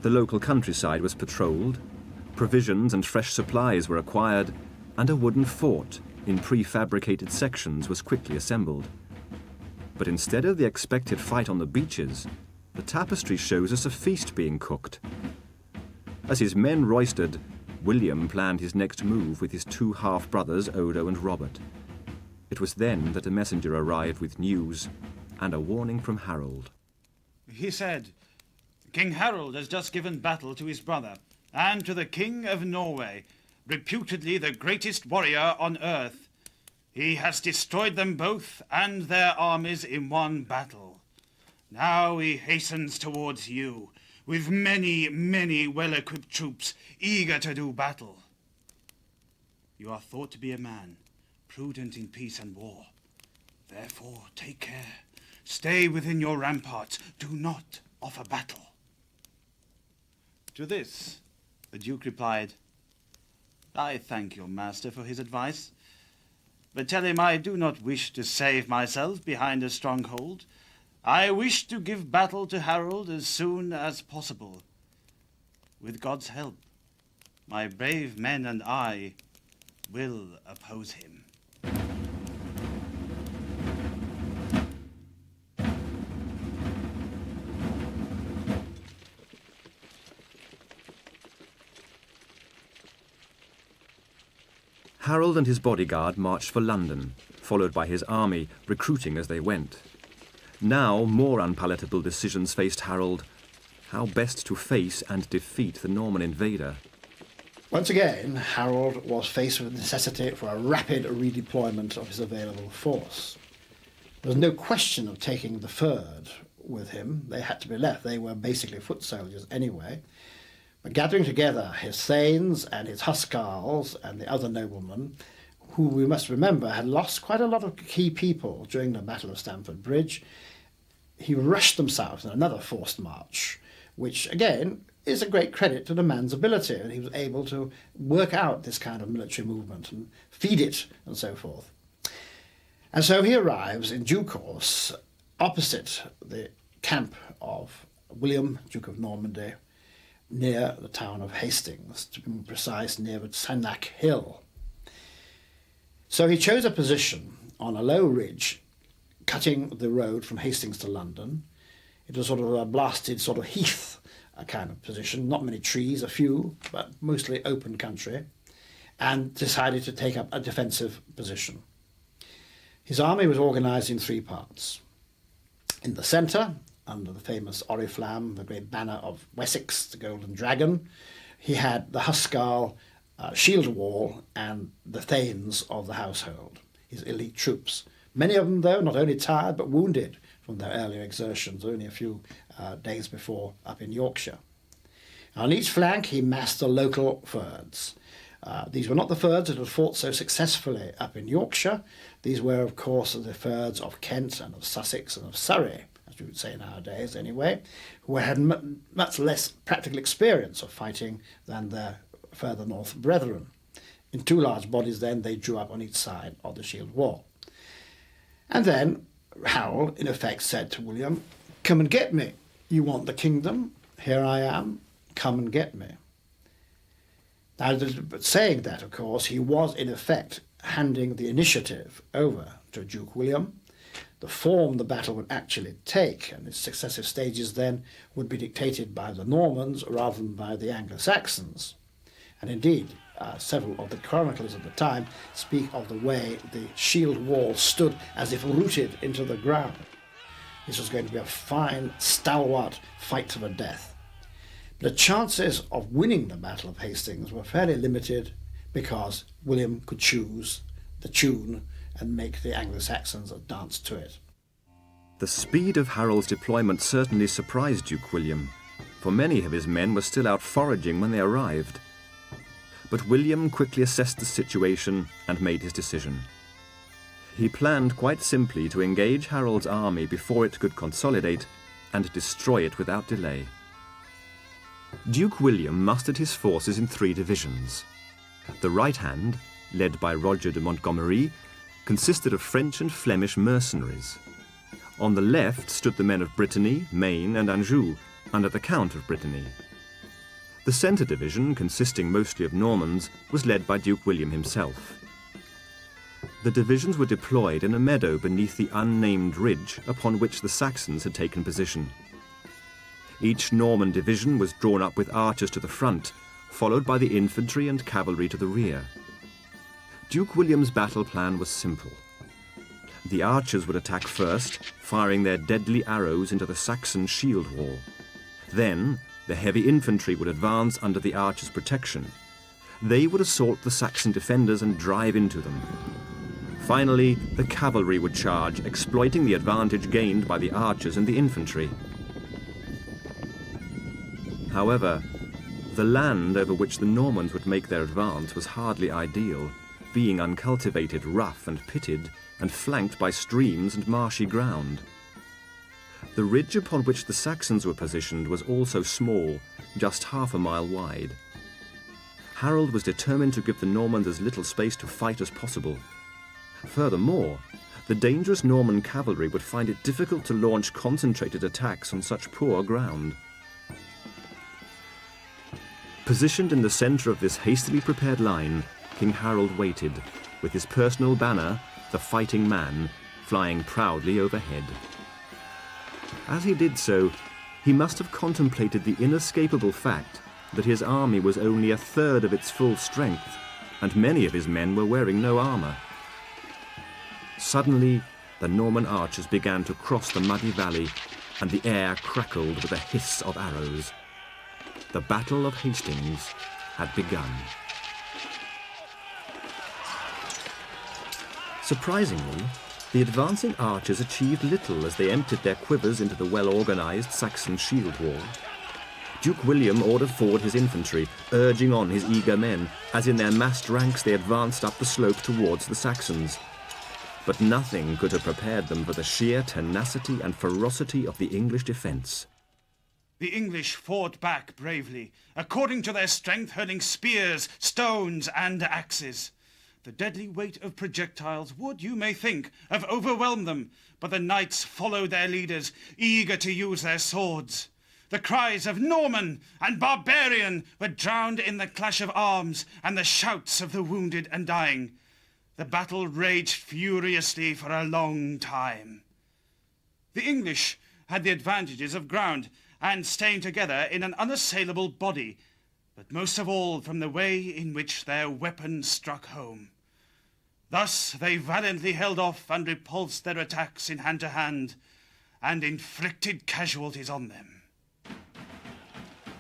The local countryside was patrolled, provisions and fresh supplies were acquired, and a wooden fort in prefabricated sections was quickly assembled. But instead of the expected fight on the beaches, the tapestry shows us a feast being cooked. As his men roistered, William planned his next move with his two half-brothers, Odo and Robert. It was then that a messenger arrived with news and a warning from Harold. He said, "King Harold has just given battle to his brother and to the King of Norway, reputedly the greatest warrior on earth. He has destroyed them both and their armies in one battle. Now he hastens towards you, with many, many well-equipped troops, eager to do battle. You are thought to be a man, prudent in peace and war. Therefore take care. Stay within your ramparts. Do not offer battle." To this, the Duke replied, "I thank your master for his advice. But tell him I do not wish to save myself behind a stronghold. I wish to give battle to Harold as soon as possible. With God's help, my brave men and I will oppose him." Harold and his bodyguard marched for London, followed by his army, recruiting as they went. Now more unpalatable decisions faced Harold. How best to face and defeat the Norman invader? Once again, Harold was faced with the necessity for a rapid redeployment of his available force. There was no question of taking the Fyrd with him. They had to be left. They were basically foot soldiers anyway. But gathering together his Thanes and his Huscarls and the other noblemen, who we must remember had lost quite a lot of key people during the Battle of Stamford Bridge, he rushed them south in another forced march, which again is a great credit to the man's ability, and he was able to work out this kind of military movement and feed it and so forth. And so he arrives in due course opposite the camp of William, Duke of Normandy, near the town of Hastings, to be more precise, near Sannac Hill. So he chose a position on a low ridge cutting the road from Hastings to London. It was sort of a blasted sort of heath, a kind of position, not many trees, a few, but mostly open country, and decided to take up a defensive position. His army was organised in three parts. In the centre, under the famous oriflamme, the great banner of Wessex, the Golden Dragon. He had the Huscarl shield wall and the thanes of the household, his elite troops. Many of them, though, not only tired but wounded from their earlier exertions only a few days before up in Yorkshire. On each flank he massed the local fyrds. These were not the fyrds that had fought so successfully up in Yorkshire. These were, of course, the fyrds of Kent and of Sussex and of Surrey, as we would say nowadays anyway, who had much less practical experience of fighting than their further north brethren. In two large bodies then they drew up on each side of the shield wall. And then Harold, in effect, said to William, "Come and get me. You want the kingdom? Here I am. Come and get me." Now, but saying that, of course, he was, in effect, handing the initiative over to Duke William. The form the battle would actually take and its successive stages then would be dictated by the Normans rather than by the Anglo-Saxons. And indeed, several of the chroniclers of the time speak of the way the shield wall stood as if rooted into the ground. This was going to be a fine, stalwart fight to the death. But the chances of winning the Battle of Hastings were fairly limited because William could choose the tune and make the Anglo-Saxons dance to it. The speed of Harold's deployment certainly surprised Duke William, for many of his men were still out foraging when they arrived. But William quickly assessed the situation and made his decision. He planned quite simply to engage Harold's army before it could consolidate and destroy it without delay. Duke William mustered his forces in 3 divisions. The right hand, led by Roger de Montgomery, consisted of French and Flemish mercenaries. On the left stood the men of Brittany, Maine and Anjou, under the Count of Brittany. The centre division, consisting mostly of Normans, was led by Duke William himself. The divisions were deployed in a meadow beneath the unnamed ridge upon which the Saxons had taken position. Each Norman division was drawn up with archers to the front, followed by the infantry and cavalry to the rear. Duke William's battle plan was simple. The archers would attack first, firing their deadly arrows into the Saxon shield wall. Then, the heavy infantry would advance under the archers' protection. They would assault the Saxon defenders and drive into them. Finally, the cavalry would charge, exploiting the advantage gained by the archers and the infantry. However, the land over which the Normans would make their advance was hardly ideal, being uncultivated, rough and pitted, and flanked by streams and marshy ground. The ridge upon which the Saxons were positioned was also small, just half a mile wide. Harold was determined to give the Normans as little space to fight as possible. Furthermore, the dangerous Norman cavalry would find it difficult to launch concentrated attacks on such poor ground. Positioned in the centre of this hastily prepared line, King Harold waited, with his personal banner, the Fighting Man, flying proudly overhead. As he did so, he must have contemplated the inescapable fact that his army was only a third of its full strength, and many of his men were wearing no armour. Suddenly, the Norman archers began to cross the muddy valley, and the air crackled with a hiss of arrows. The Battle of Hastings had begun. Surprisingly, the advancing archers achieved little as they emptied their quivers into the well-organised Saxon shield wall. Duke William ordered forward his infantry, urging on his eager men, as in their massed ranks they advanced up the slope towards the Saxons. But nothing could have prepared them for the sheer tenacity and ferocity of the English defence. The English fought back bravely, according to their strength, hurling spears, stones, and axes. The deadly weight of projectiles would, you may think, have overwhelmed them, but the knights followed their leaders, eager to use their swords. The cries of Norman and barbarian were drowned in the clash of arms and the shouts of the wounded and dying. The battle raged furiously for a long time. The English had the advantages of ground and staying together in an unassailable body, but most of all from the way in which their weapons struck home. Thus they valiantly held off and repulsed their attacks in hand to hand, and inflicted casualties on them.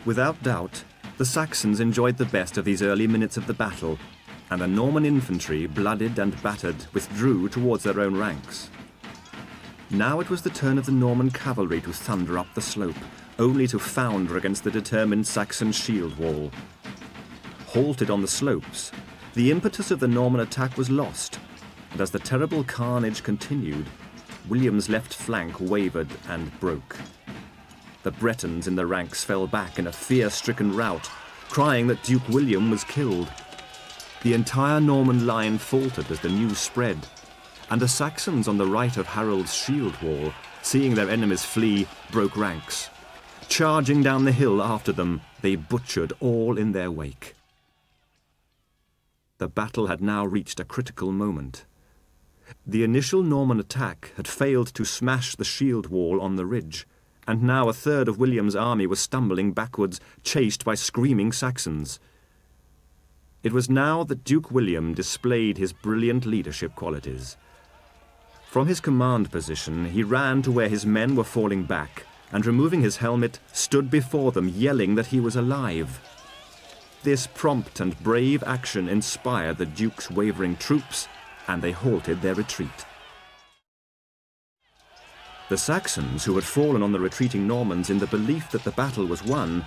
Without doubt, the Saxons enjoyed the best of these early minutes of the battle, and the Norman infantry, blooded and battered, withdrew towards their own ranks. Now it was the turn of the Norman cavalry to thunder up the slope, only to founder against the determined Saxon shield wall. Halted on the slopes, the impetus of the Norman attack was lost, and as the terrible carnage continued, William's left flank wavered and broke. The Bretons in the ranks fell back in a fear-stricken rout, crying that Duke William was killed. The entire Norman line faltered as the news spread, and the Saxons on the right of Harold's shield wall, seeing their enemies flee, broke ranks. Charging down the hill after them, they butchered all in their wake. The battle had now reached a critical moment. The initial Norman attack had failed to smash the shield wall on the ridge, and now a third of William's army was stumbling backwards, chased by screaming Saxons. It was now that Duke William displayed his brilliant leadership qualities. From his command position, he ran to where his men were falling back, and removing his helmet, stood before them, yelling that he was alive. This prompt and brave action inspired the Duke's wavering troops, and they halted their retreat. The Saxons, who had fallen on the retreating Normans in the belief that the battle was won,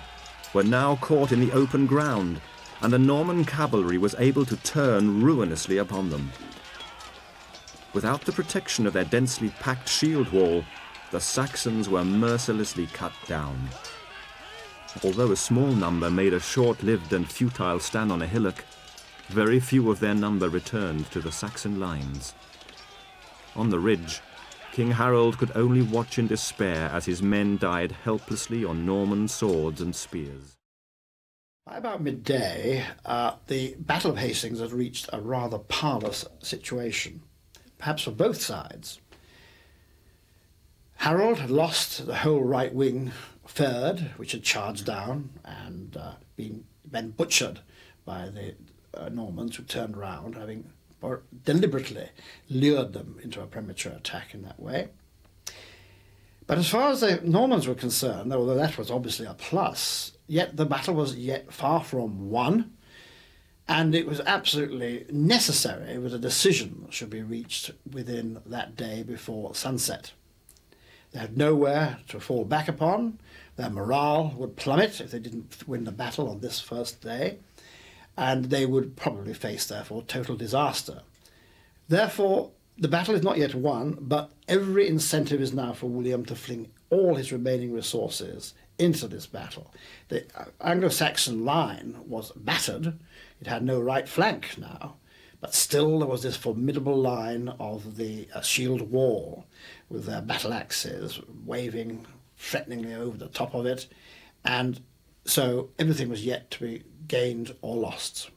were now caught in the open ground, and the Norman cavalry was able to turn ruinously upon them. Without the protection of their densely packed shield wall, the Saxons were mercilessly cut down. Although a small number made a short-lived and futile stand on a hillock, very few of their number returned to the Saxon lines. On the ridge, King Harold could only watch in despair as his men died helplessly on Norman swords and spears. By about midday, the Battle of Hastings had reached a rather parlous situation, perhaps for both sides. Harold had lost the whole right wing third, which had charged down and been butchered by the Normans, who turned round, having deliberately lured them into a premature attack in that way. But as far as the Normans were concerned, although that was obviously a plus, yet the battle was yet far from won, and it was absolutely necessary that a decision should be reached within that day before sunset. They had nowhere to fall back upon. Their morale would plummet if they didn't win the battle on this first day, and they would probably face, therefore, total disaster. Therefore, the battle is not yet won, but every incentive is now for William to fling all his remaining resources into this battle. The Anglo-Saxon line was battered. It had no right flank now, but still there was this formidable line of the shield wall with their battle axes waving threateningly over the top of it, and so everything was yet to be gained or lost.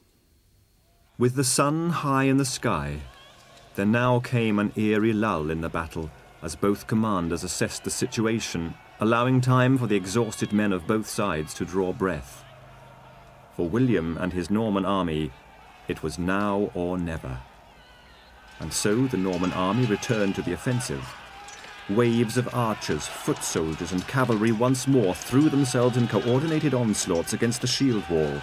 With the sun high in the sky, there now came an eerie lull in the battle as both commanders assessed the situation, allowing time for the exhausted men of both sides to draw breath. For William and his Norman army, it was now or never. And so the Norman army returned to the offensive. Waves of archers, foot soldiers and cavalry once more threw themselves in coordinated onslaughts against the shield wall.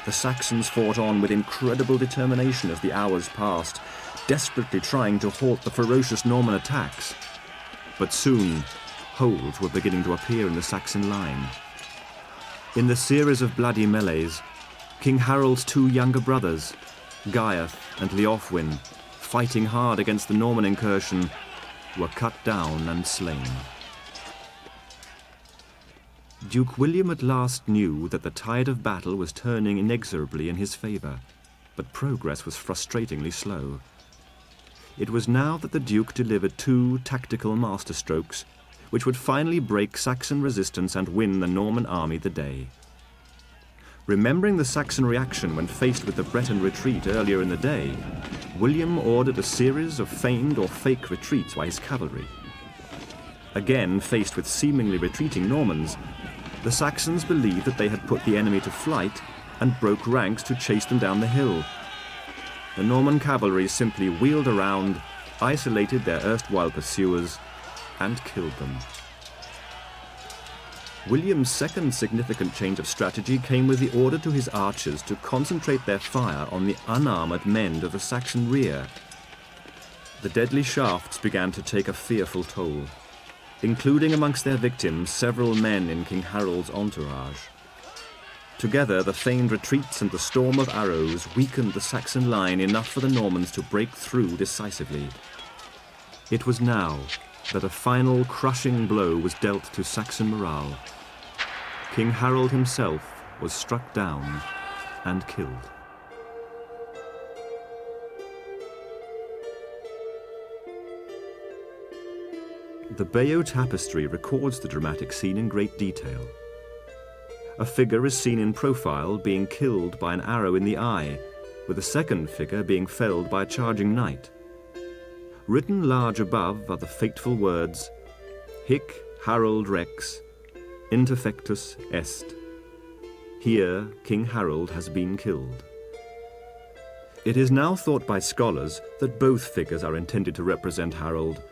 The Saxons fought on with incredible determination as the hours passed, desperately trying to halt the ferocious Norman attacks. But soon, holes were beginning to appear in the Saxon line. In the series of bloody melees, King Harold's two younger brothers, Gaiath and Leofwin, fighting hard against the Norman incursion, were cut down and slain. Duke William at last knew that the tide of battle was turning inexorably in his favour, but progress was frustratingly slow. It was now that the Duke delivered two tactical masterstrokes, which would finally break Saxon resistance and win the Norman army the day. Remembering the Saxon reaction when faced with the Breton retreat earlier in the day, William ordered a series of feigned or fake retreats by his cavalry. Again faced with seemingly retreating Normans, the Saxons believed that they had put the enemy to flight and broke ranks to chase them down the hill. The Norman cavalry simply wheeled around, isolated their erstwhile pursuers, and killed them. William's second significant change of strategy came with the order to his archers to concentrate their fire on the unarmoured men of the Saxon rear. The deadly shafts began to take a fearful toll, including amongst their victims several men in King Harold's entourage. Together, the feigned retreats and the storm of arrows weakened the Saxon line enough for the Normans to break through decisively. It was now that a final crushing blow was dealt to Saxon morale. King Harold himself was struck down and killed. The Bayeux tapestry records the dramatic scene in great detail. A figure is seen in profile being killed by an arrow in the eye, with a second figure being felled by a charging knight. Written large above are the fateful words, Hic Harold Rex, interfectus est. Here King Harold has been killed. It is now thought by scholars that both figures are intended to represent Harold,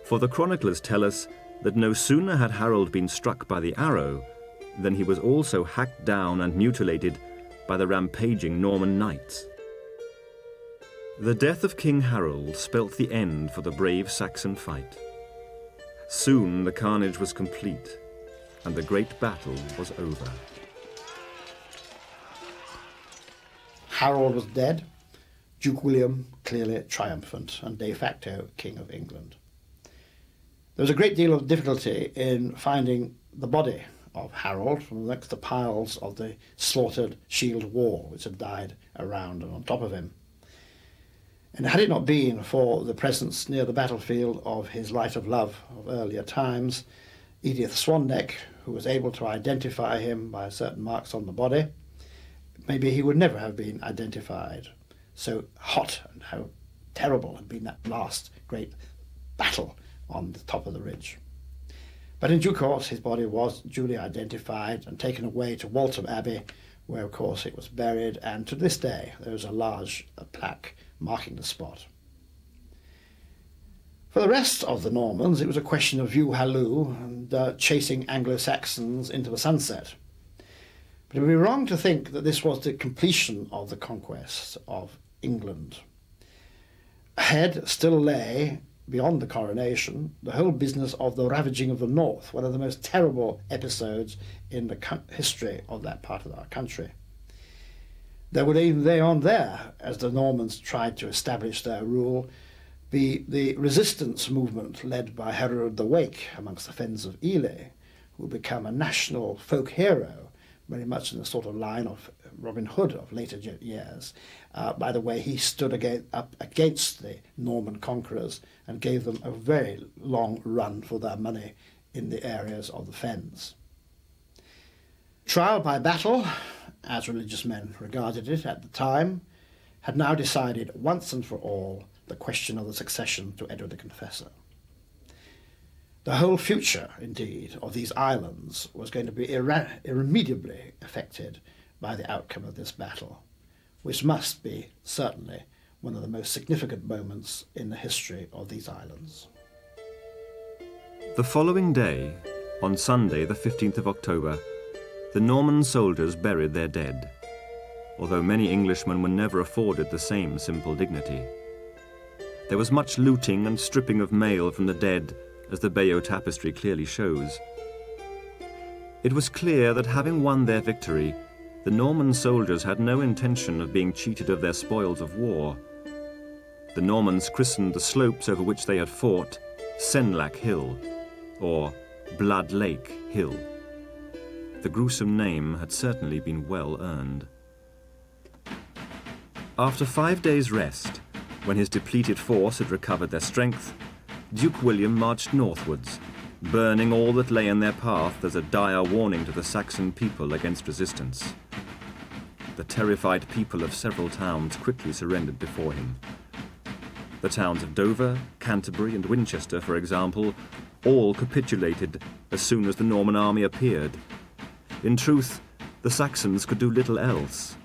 for the chroniclers tell us that no sooner had Harold been struck by the arrow than he was also hacked down and mutilated by the rampaging Norman knights. The death of King Harold spelt the end for the brave Saxon fight. Soon the carnage was complete, and the great battle was over. Harold was dead, Duke William clearly triumphant and de facto King of England. There was a great deal of difficulty in finding the body of Harold from amongst the piles of the slaughtered shield wall which had died around and on top of him. And had it not been for the presence near the battlefield of his light of love of earlier times, Edith Swanneck, who was able to identify him by certain marks on the body, maybe he would never have been identified. So hot and how terrible had been that last great battle on the top of the ridge. But in due course his body was duly identified and taken away to Waltham Abbey, where of course it was buried, and to this day there is a large plaque marking the spot. For the rest of the Normans it was a question of view halloo and chasing Anglo-Saxons into the sunset. But it would be wrong to think that this was the completion of the conquest of England. Ahead still lay, beyond the coronation, the whole business of the ravaging of the north, one of the most terrible episodes in the history of that part of our country. There would even there, as the Normans tried to establish their rule, be the resistance movement led by Herod the Wake amongst the fens of Ely, who would become a national folk hero, very much in the sort of line of Robin Hood of later years, by the way he stood up against the Norman conquerors and gave them a very long run for their money in the areas of the fens. Trial by battle, as religious men regarded it at the time, had now decided once and for all the question of the succession to Edward the Confessor. The whole future, indeed, of these islands was going to be irremediably affected by the outcome of this battle, which must be certainly one of the most significant moments in the history of these islands. The following day, on Sunday the 15th of October, the Norman soldiers buried their dead, although many Englishmen were never afforded the same simple dignity. There was much looting and stripping of mail from the dead, as the Bayeux tapestry clearly shows. It was clear that having won their victory, the Norman soldiers had no intention of being cheated of their spoils of war. The Normans christened the slopes over which they had fought Senlac Hill, or Blood Lake Hill. The gruesome name had certainly been well earned. After 5 days' rest, when his depleted force had recovered their strength, Duke William marched northwards, burning all that lay in their path as a dire warning to the Saxon people against resistance. The terrified people of several towns quickly surrendered before him. The towns of Dover, Canterbury and Winchester, for example, all capitulated as soon as the Norman army appeared. In truth, the Saxons could do little else,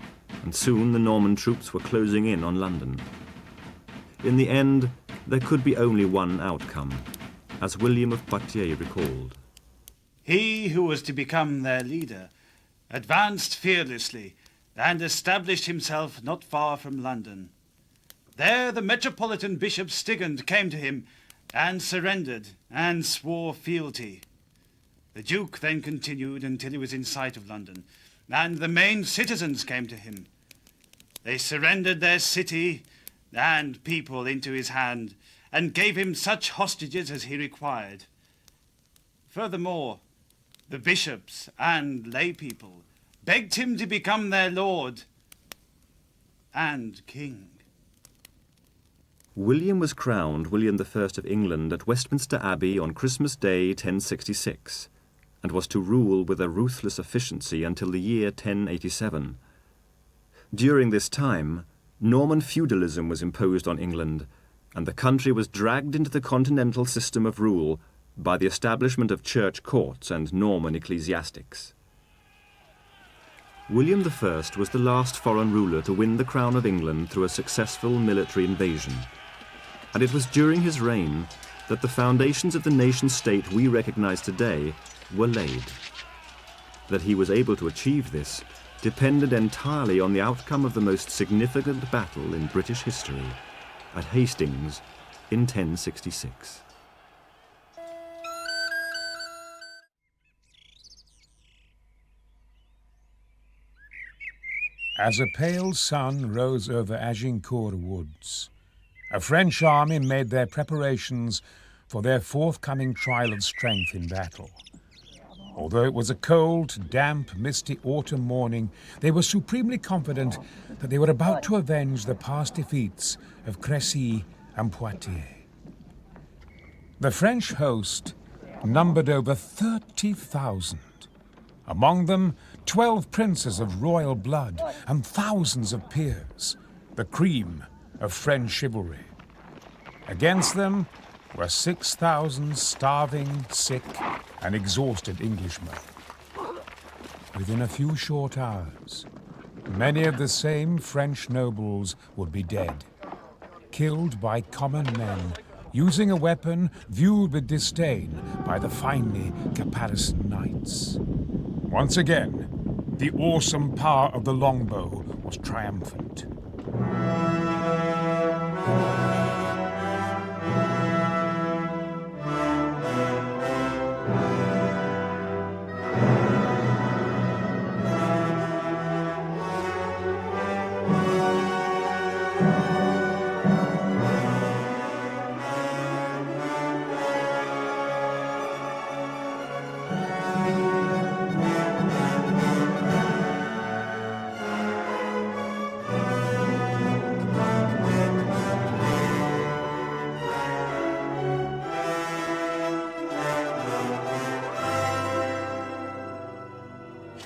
and soon the Norman troops were closing in on London. In the end, there could be only one outcome, as William of Poitiers recalled. He who was to become their leader advanced fearlessly and established himself not far from London. There the metropolitan bishop Stigand came to him and surrendered and swore fealty. The duke then continued until he was in sight of London, and the main citizens came to him. They surrendered their city and people into his hand and gave him such hostages as he required. Furthermore, the bishops and lay people begged him to become their lord and king. William was crowned William I of England at Westminster Abbey on Christmas Day 1066, and was to rule with a ruthless efficiency until the year 1087. During this time, Norman feudalism was imposed on England, and the country was dragged into the continental system of rule by the establishment of church courts and Norman ecclesiastics. William I was the last foreign ruler to win the crown of England through a successful military invasion, and it was during his reign that the foundations of the nation-state we recognize today were laid. That he was able to achieve this depended entirely on the outcome of the most significant battle in British history, at Hastings in 1066. As a pale sun rose over Agincourt woods, a French army made their preparations for their forthcoming trial of strength in battle. Although it was a cold, damp, misty autumn morning, they were supremely confident that they were about to avenge the past defeats of Crecy and Poitiers. The French host numbered over 30,000. Among them, 12 princes of royal blood and thousands of peers, the cream of French chivalry. Against them were 6,000 starving, sick, and exhausted Englishmen. Within a few short hours, many of the same French nobles would be dead, killed by common men, using a weapon viewed with disdain by the finely caparisoned knights. Once again, the awesome power of the longbow was triumphant.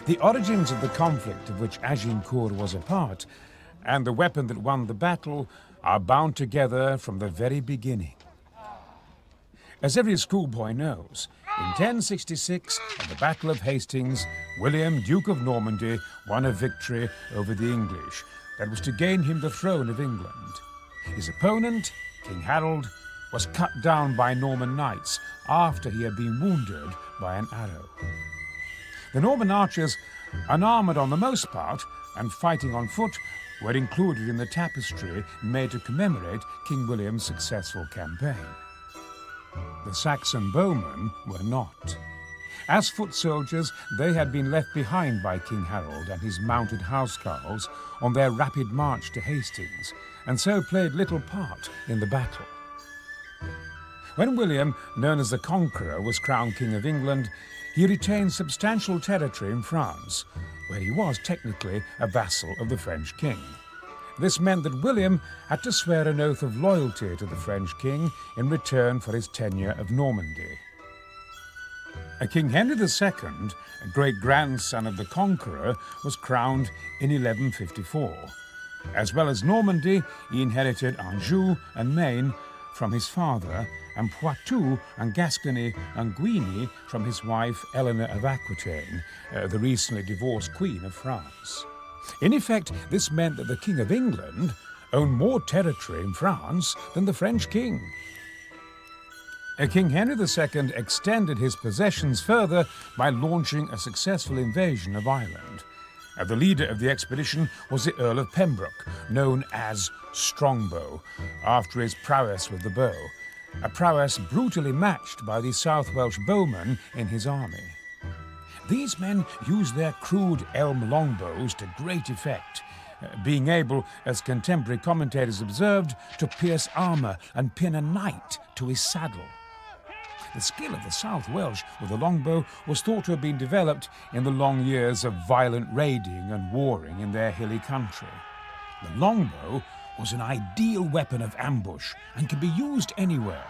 The origins of the conflict of which Agincourt was a part, and the weapon that won the battle, are bound together from the very beginning. As every schoolboy knows, in 1066, at the Battle of Hastings, William, Duke of Normandy, won a victory over the English that was to gain him the throne of England. His opponent, King Harold, was cut down by Norman knights after he had been wounded by an arrow. The Norman archers, unarmoured on the most part and fighting on foot, were included in the tapestry made to commemorate King William's successful campaign. The Saxon bowmen were not. As foot soldiers, they had been left behind by King Harold and his mounted housecarls on their rapid march to Hastings, and so played little part in the battle. When William, known as the Conqueror, was crowned King of England, he retained substantial territory in France, where he was technically a vassal of the French king. This meant that William had to swear an oath of loyalty to the French king in return for his tenure of Normandy. King Henry II, a great-grandson of the Conqueror, was crowned in 1154. As well as Normandy, he inherited Anjou and Maine from his father, and Poitou and Gascony and Guigny from his wife Eleanor of Aquitaine, the recently divorced Queen of France. In effect, this meant that the King of England owned more territory in France than the French king. King Henry II extended his possessions further by launching a successful invasion of Ireland. The leader of the expedition was the Earl of Pembroke, known as Strongbow, after his prowess with the bow, a prowess brutally matched by the South Welsh bowmen in his army. These men used their crude elm longbows to great effect, being able, as contemporary commentators observed, to pierce armour and pin a knight to his saddle. The skill of the South Welsh with the longbow was thought to have been developed in the long years of violent raiding and warring in their hilly country. The longbow was an ideal weapon of ambush and could be used anywhere.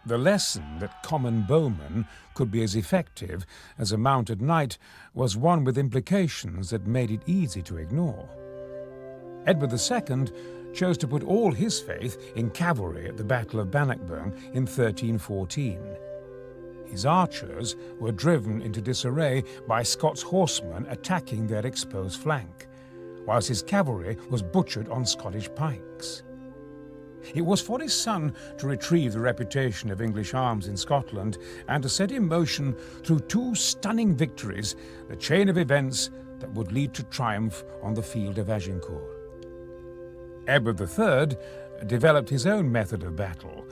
The lesson that common bowmen could be as effective as a mounted knight was one with implications that made it easy to ignore. Edward II chose to put all his faith in cavalry at the Battle of Bannockburn in 1314. His archers were driven into disarray by Scots horsemen attacking their exposed flank, whilst his cavalry was butchered on Scottish pikes. It was for his son to retrieve the reputation of English arms in Scotland and to set in motion, through two stunning victories, the chain of events that would lead to triumph on the field of Agincourt. Edward III developed his own method of battle.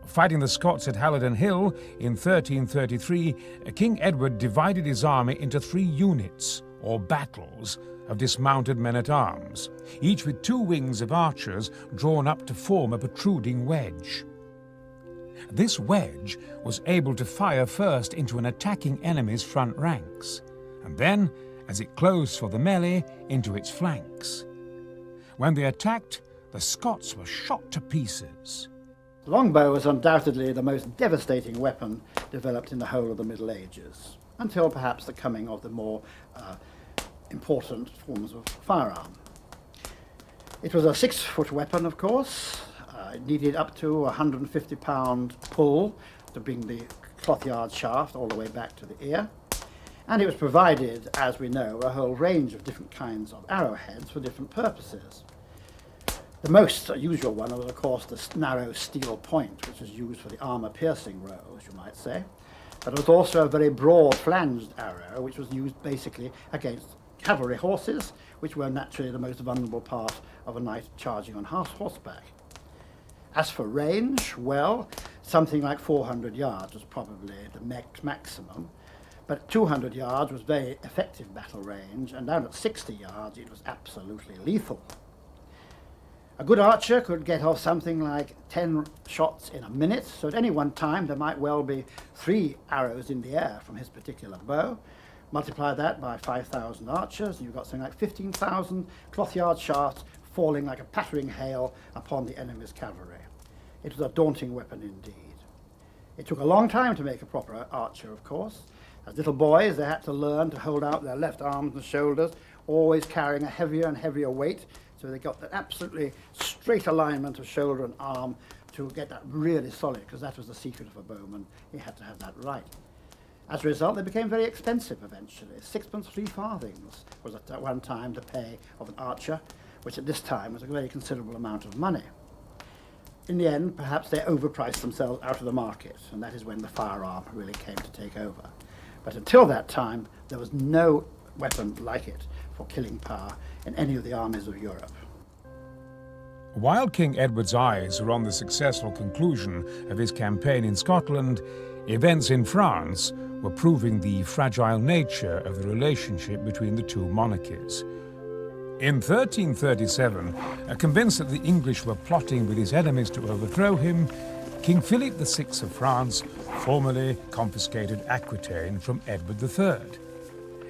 Fighting the Scots at Halidon Hill in 1333, King Edward divided his army into 3 units, or battles, of dismounted men-at-arms, each with 2 wings of archers drawn up to form a protruding wedge. This wedge was able to fire first into an attacking enemy's front ranks, and then, as it closed for the melee, into its flanks. When they attacked, the Scots were shot to pieces. The longbow was undoubtedly the most devastating weapon developed in the whole of the Middle Ages, until perhaps the coming of the more important forms of firearm. It was a 6-foot weapon, of course. It needed up to a 150-pound pull to bring the cloth-yard shaft all the way back to the ear. And it was provided, as we know, a whole range of different kinds of arrowheads for different purposes. The most usual one was, of course, the narrow steel point, which was used for the armour-piercing row, as you might say. But it was also a very broad flanged arrow, which was used basically against cavalry horses, which were naturally the most vulnerable part of a knight charging on horseback. As for range, well, something like 400 yards was probably the maximum, but 200 yards was very effective battle range, and down at 60 yards it was absolutely lethal. A good archer could get off something like 10 shots in a minute, so at any one time there might well be 3 arrows in the air from his particular bow. Multiply that by 5,000 archers, and you've got something like 15,000 cloth-yard shafts falling like a pattering hail upon the enemy's cavalry. It was a daunting weapon indeed. It took a long time to make a proper archer, of course. As little boys, they had to learn to hold out their left arms and shoulders, always carrying a heavier and heavier weight, so they got that absolutely straight alignment of shoulder and arm to get that really solid, because that was the secret of a bowman. He had to have that right. As a result, they became very expensive eventually. 6 3 farthings was at one time the pay of an archer, which at this time was a very considerable amount of money. In the end, perhaps they overpriced themselves out of the market, and that is when the firearm really came to take over. But until that time, there was no weapon like it for killing power in any of the armies of Europe. While King Edward's eyes were on the successful conclusion of his campaign in Scotland, events in France were proving the fragile nature of the relationship between the two monarchies. In 1337, convinced that the English were plotting with his enemies to overthrow him, King Philip VI of France formally confiscated Aquitaine from Edward III.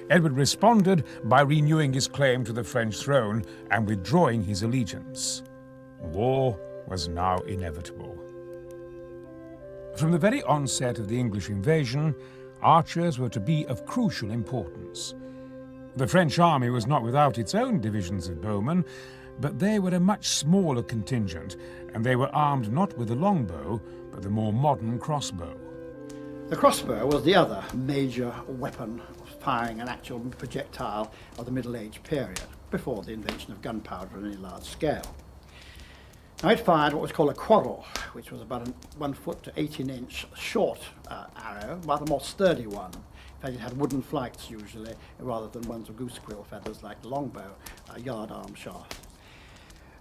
Edward responded by renewing his claim to the French throne and withdrawing his allegiance. War was now inevitable. From the very onset of the English invasion, archers were to be of crucial importance. The French army was not without its own divisions of bowmen, but they were a much smaller contingent, and they were armed not with the longbow, but the more modern crossbow. The crossbow was the other major weapon firing an actual projectile of the Middle Age period, before the invention of gunpowder on any large scale. Now it fired what was called a quarrel, which was about a 1 foot to 18-inch short arrow, rather more sturdy one. In fact, it had wooden flights usually, rather than ones with goose quill feathers like the longbow, yard arm shaft.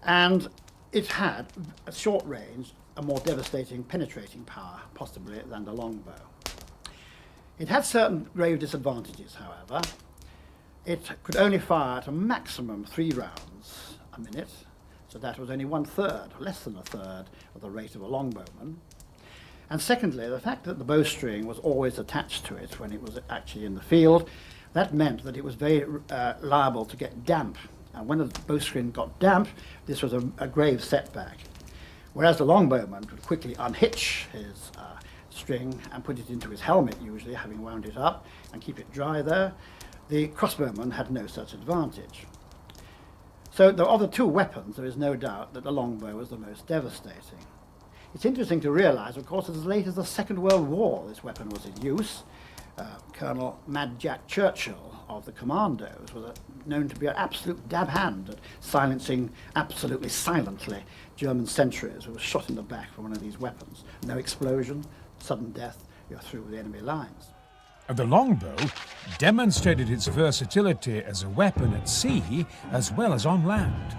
And it had, at short range, a more devastating penetrating power, possibly, than the longbow. It had certain grave disadvantages, however. It could only fire at a maximum 3 rounds a minute, so that was only 1/3, less than 1/3 of the rate of a longbowman. And secondly, the fact that the bowstring was always attached to it when it was actually in the field, that meant that it was very liable to get damp. And when the bowstring got damp, this was a grave setback. Whereas the longbowman could quickly unhitch his string and put it into his helmet, usually, having wound it up, and keep it dry there, the crossbowman had no such advantage. So of the 2 weapons, there is no doubt that the longbow was the most devastating. It's interesting to realise, of course, that as late as the Second World War this weapon was in use. Colonel Mad Jack Churchill of the Commandos was known to be an absolute dab hand at silencing absolutely silently German sentries who were shot in the back from one of these weapons. No explosion, sudden death, you're through the enemy lines. The longbow demonstrated its versatility as a weapon at sea as well as on land.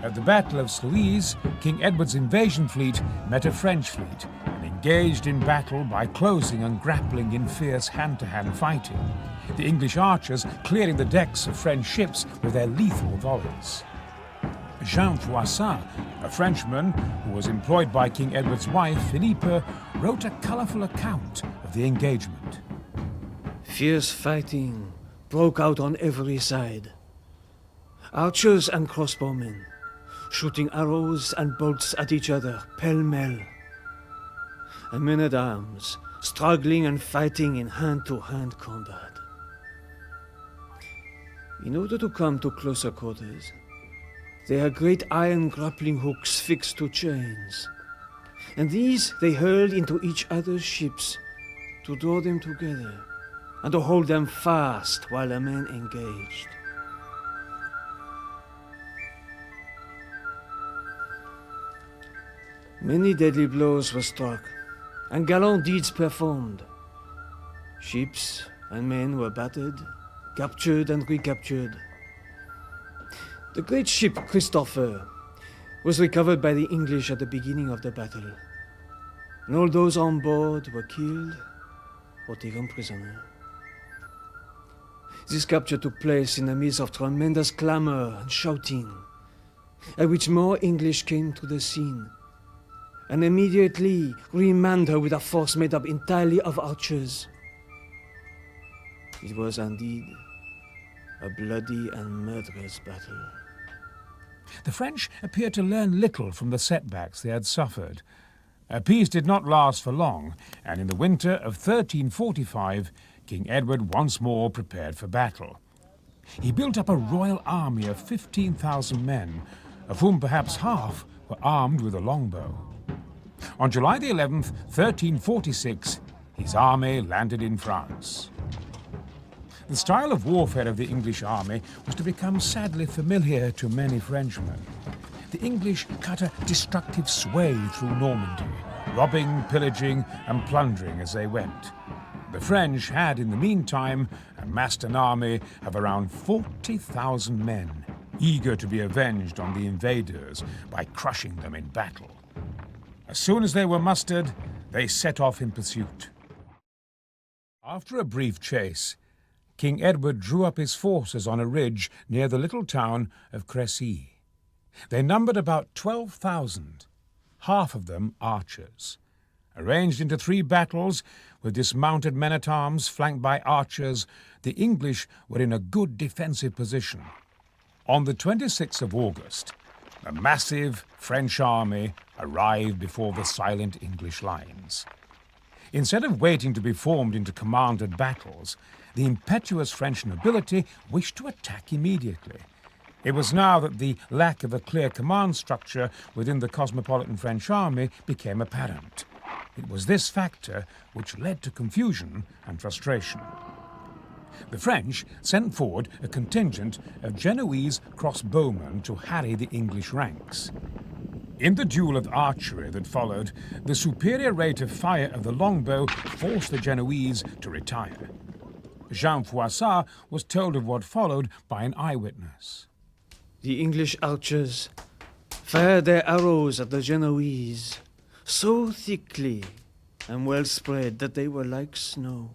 At the Battle of Sluys, King Edward's invasion fleet met a French fleet and engaged in battle by closing and grappling in fierce hand-to-hand fighting, the English archers clearing the decks of French ships with their lethal volleys. Jean Froissart, a Frenchman who was employed by King Edward's wife, Philippe, wrote a colourful account of the engagement. Fierce fighting broke out on every side. Archers and crossbowmen, shooting arrows and bolts at each other, pell-mell. And men-at-arms, struggling and fighting in hand-to-hand combat. In order to come to closer quarters, they had great iron grappling hooks fixed to chains, and these they hurled into each other's ships to draw them together and to hold them fast while the men engaged. Many deadly blows were struck, and gallant deeds performed. Ships and men were battered, captured and recaptured. The great ship Christopher was recovered by the English at the beginning of the battle, and all those on board were killed or taken prisoner. This capture took place in the midst of tremendous clamor and shouting, at which more English came to the scene, and immediately remanned her with a force made up entirely of archers. It was indeed a bloody and murderous battle. The French appeared to learn little from the setbacks they had suffered. Peace did not last for long, and in the winter of 1345, King Edward once more prepared for battle. He built up a royal army of 15,000 men, of whom perhaps half were armed with a longbow. On July the 11th, 1346, his army landed in France. The style of warfare of the English army was to become sadly familiar to many Frenchmen. The English cut a destructive sway through Normandy, robbing, pillaging, and plundering as they went. The French had, in the meantime, amassed an army of around 40,000 men, eager to be avenged on the invaders by crushing them in battle. As soon as they were mustered, they set off in pursuit. After a brief chase, King Edward drew up his forces on a ridge near the little town of Crecy. They numbered about 12,000, half of them archers. Arranged into 3 battles, with dismounted men-at-arms flanked by archers, the English were in a good defensive position. On the 26th of August, the massive French army arrived before the silent English lines. Instead of waiting to be formed into commanded battles, the impetuous French nobility wished to attack immediately. It was now that the lack of a clear command structure within the cosmopolitan French army became apparent. It was this factor which led to confusion and frustration. The French sent forward a contingent of Genoese crossbowmen to harry the English ranks. In the duel of archery that followed, the superior rate of fire of the longbow forced the Genoese to retire. Jean Froissart was told of what followed by an eyewitness. The English archers fired their arrows at the Genoese so thickly and well spread that they were like snow.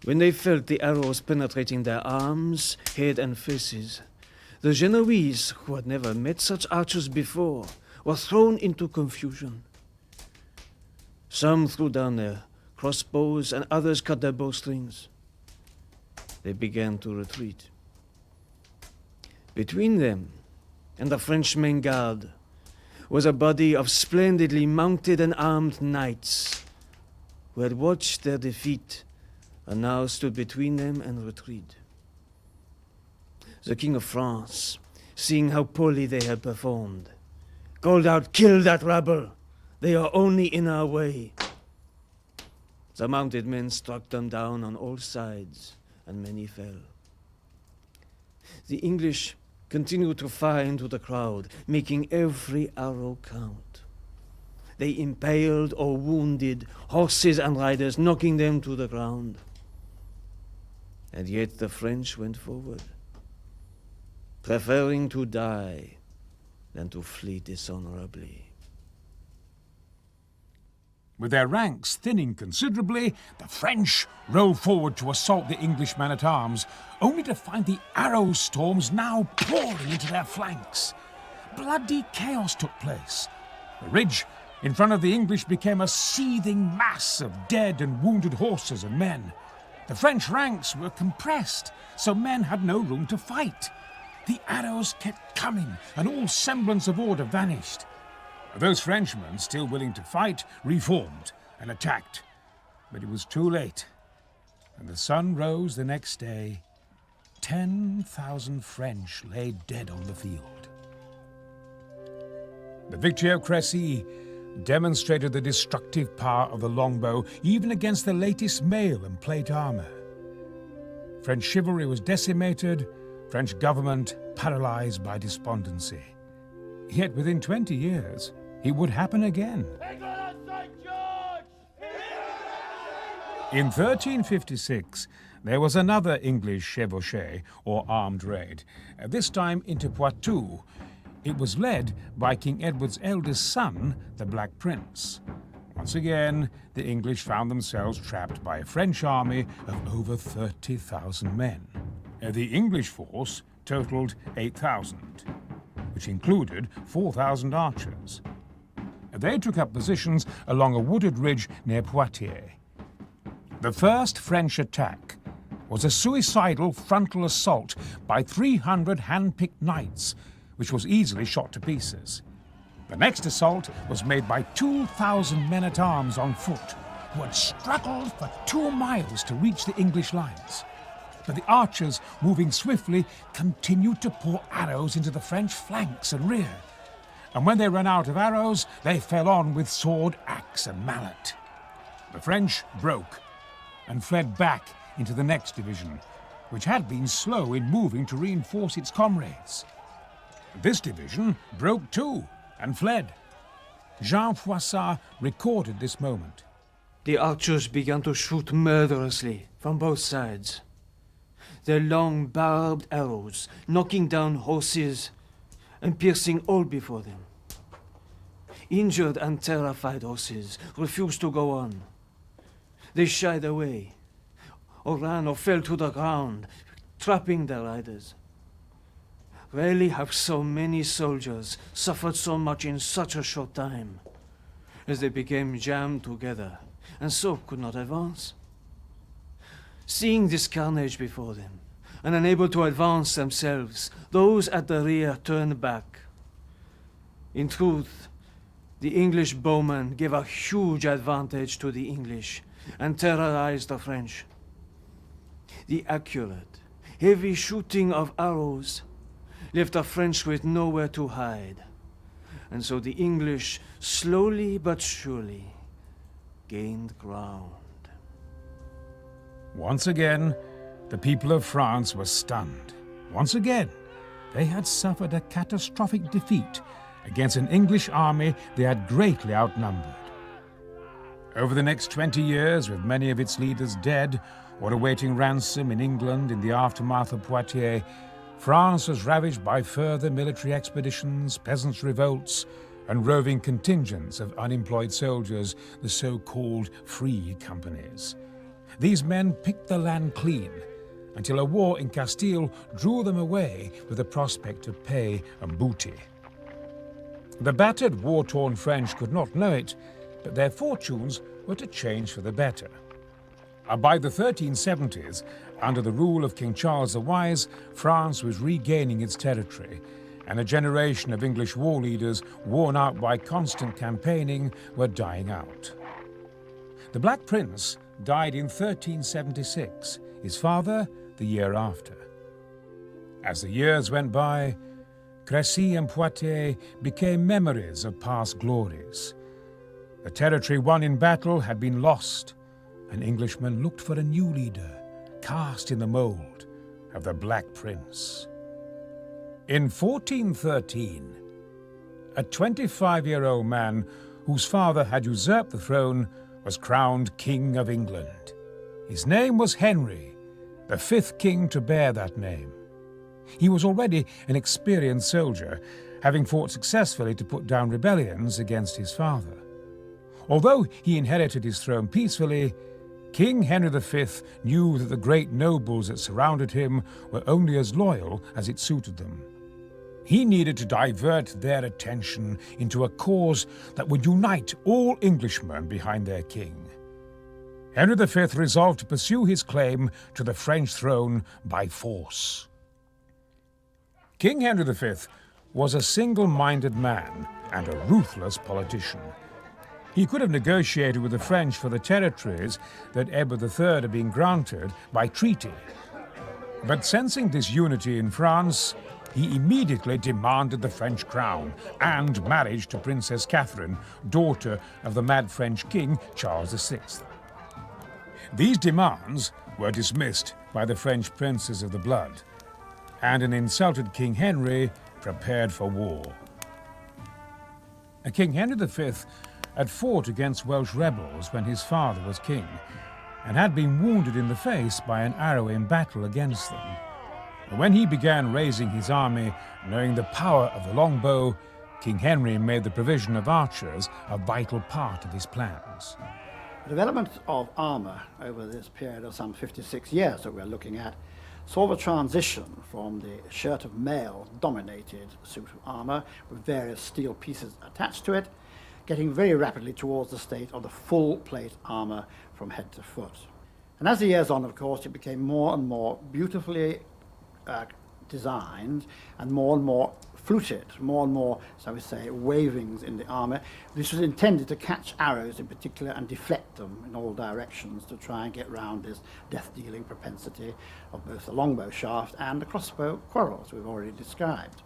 When they felt the arrows penetrating their arms, head and faces, the Genoese, who had never met such archers before, were thrown into confusion. Some threw down their crossbows and others cut their bowstrings. They began to retreat. Between them and the French main guard was a body of splendidly mounted and armed knights who had watched their defeat and now stood between them and retreat. The King of France, seeing how poorly they had performed, called out, "Kill that rabble! They are only in our way." The mounted men struck them down on all sides, and many fell. The English continued to fire into the crowd, making every arrow count. They impaled or wounded horses and riders, knocking them to the ground. And yet the French went forward, preferring to die than to flee dishonorably. With their ranks thinning considerably, the French rode forward to assault the English men-at-arms, only to find the arrow storms now pouring into their flanks. Bloody chaos took place. The ridge in front of the English became a seething mass of dead and wounded horses and men. The French ranks were compressed, so men had no room to fight. The arrows kept coming, and all semblance of order vanished. Those Frenchmen, still willing to fight, reformed and attacked. But it was too late. When the sun rose the next day, 10,000 French lay dead on the field. The victory of Crecy demonstrated the destructive power of the longbow even against the latest mail and plate armor. French chivalry was decimated, French government paralyzed by despondency. Yet within 20 years, it would happen again. In 1356, there was another English chevauchée, or armed raid, this time into Poitou. It was led by King Edward's eldest son, the Black Prince. Once again, the English found themselves trapped by a French army of over 30,000 men. The English force totaled 8,000, which included 4,000 archers. They took up positions along a wooded ridge near Poitiers. The first French attack was a suicidal frontal assault by 300 hand-picked knights, which was easily shot to pieces. The next assault was made by 2,000 men-at-arms on foot, who had struggled for 2 miles to reach the English lines. But the archers, moving swiftly, continued to pour arrows into the French flanks and rear. And when they ran out of arrows, they fell on with sword, axe, and mallet. The French broke and fled back into the next division, which had been slow in moving to reinforce its comrades. This division broke too and fled. Jean Froissart recorded this moment. The archers began to shoot murderously from both sides. Their long barbed arrows knocking down horses and piercing all before them. Injured and terrified horses refused to go on. They shied away, or ran or fell to the ground, trapping their riders. Rarely have so many soldiers suffered so much in such a short time, as they became jammed together, and so could not advance. Seeing this carnage before them, and unable to advance themselves, those at the rear turned back. In truth, the English bowmen gave a huge advantage to the English and terrorized the French. The accurate, heavy shooting of arrows left the French with nowhere to hide, and so the English, slowly but surely, gained ground. Once again, the people of France were stunned. Once again, they had suffered a catastrophic defeat against an English army they had greatly outnumbered. Over the next 20 years, with many of its leaders dead or awaiting ransom in England in the aftermath of Poitiers, France was ravaged by further military expeditions, peasants' revolts, and roving contingents of unemployed soldiers, the so-called free companies. These men picked the land clean, until a war in Castile drew them away with the prospect of pay and booty. The battered, war-torn French could not know it, but their fortunes were to change for the better. By the 1370s, under the rule of King Charles the Wise, France was regaining its territory, and a generation of English war leaders, worn out by constant campaigning, were dying out. The Black Prince died in 1376, his father the year after. As the years went by, Crecy and Poitiers became memories of past glories. The territory won in battle had been lost, and Englishmen looked for a new leader, cast in the mould of the Black Prince. In 1413, a 25-year-old man whose father had usurped the throne was crowned King of England. His name was Henry, the 5th king to bear that name. He was already an experienced soldier, having fought successfully to put down rebellions against his father. Although he inherited his throne peacefully, King Henry V knew that the great nobles that surrounded him were only as loyal as it suited them. He needed to divert their attention into a cause that would unite all Englishmen behind their king. Henry V resolved to pursue his claim to the French throne by force. King Henry V was a single-minded man and a ruthless politician. He could have negotiated with the French for the territories that Edward III had been granted by treaty. But sensing disunity in France, he immediately demanded the French crown and marriage to Princess Catherine, daughter of the mad French king Charles VI. These demands were dismissed by the French princes of the blood, and an insulted King Henry prepared for war. King Henry V had fought against Welsh rebels when his father was king, and had been wounded in the face by an arrow in battle against them. When he began raising his army, knowing the power of the longbow, King Henry made the provision of archers a vital part of his plans. The development of armour over this period of some 56 years that we're looking at saw the transition from the shirt of mail dominated suit of armour with various steel pieces attached to it, getting very rapidly towards the state of the full plate armour from head to foot. And as the years on, of course, it became more and more beautifully designed and more fluted, more and more, so we say, wavings in the armour. This was intended to catch arrows in particular and deflect them in all directions to try and get round this death-dealing propensity of both the longbow shaft and the crossbow quarrels we've already described.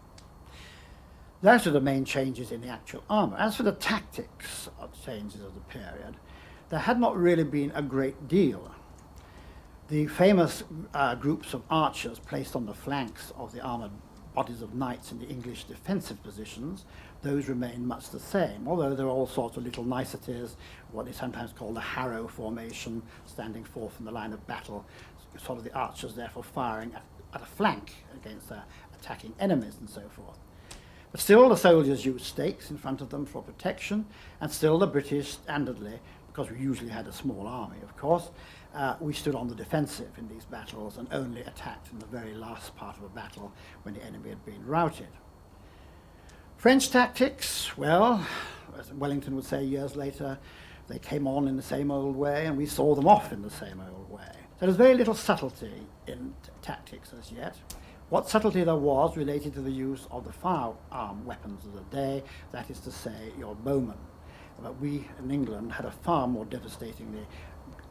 Those are the main changes in the actual armour. As for the tactics of changes of the period, there had not really been a great deal. The famous groups of archers placed on the flanks of the armoured bodies of knights in the English defensive positions, those remain much the same, although there are all sorts of little niceties, what is sometimes called a harrow formation, standing forth from the line of battle, sort of the archers therefore firing at a flank against attacking enemies and so forth. But still the soldiers used stakes in front of them for protection, and still the British standardly, because we usually had a small army of course, we stood on the defensive in these battles and only attacked in the very last part of a battle when the enemy had been routed. French tactics, well, as Wellington would say years later, they came on in the same old way and we saw them off in the same old way. So there's very little subtlety in tactics as yet. What subtlety there was related to the use of the firearm weapons of the day, that is to say, your bowmen. But we in England had a far more devastatingly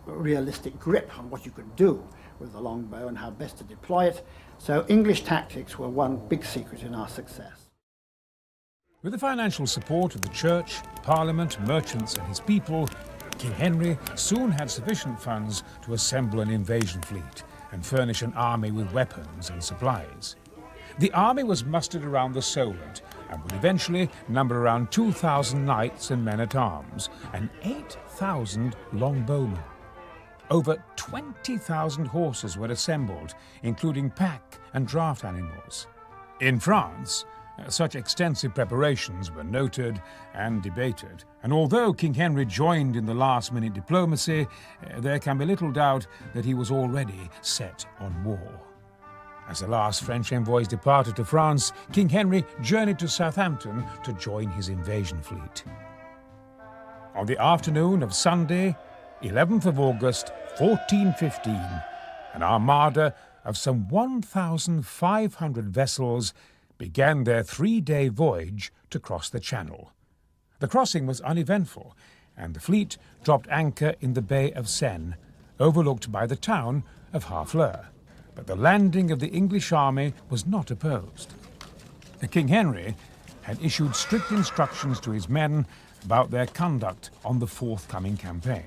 realistic grip on what you could do with the longbow and how best to deploy it. So English tactics were one big secret in our success. With the financial support of the church, parliament, merchants and his people, King Henry soon had sufficient funds to assemble an invasion fleet and furnish an army with weapons and supplies. The army was mustered around the Solent and would eventually number around 2,000 knights and men-at-arms and 8,000 longbowmen. Over 20,000 horses were assembled, including pack and draft animals. In France, such extensive preparations were noted and debated, and although King Henry joined in the last-minute diplomacy, there can be little doubt that he was already set on war. As the last French envoys departed to France, King Henry journeyed to Southampton to join his invasion fleet. On the afternoon of Sunday, 11th of August, 1415, an armada of some 1,500 vessels began their three-day voyage to cross the Channel. The crossing was uneventful, and the fleet dropped anchor in the Bay of Seine, overlooked by the town of Harfleur. But the landing of the English army was not opposed. King Henry had issued strict instructions to his men about their conduct on the forthcoming campaign.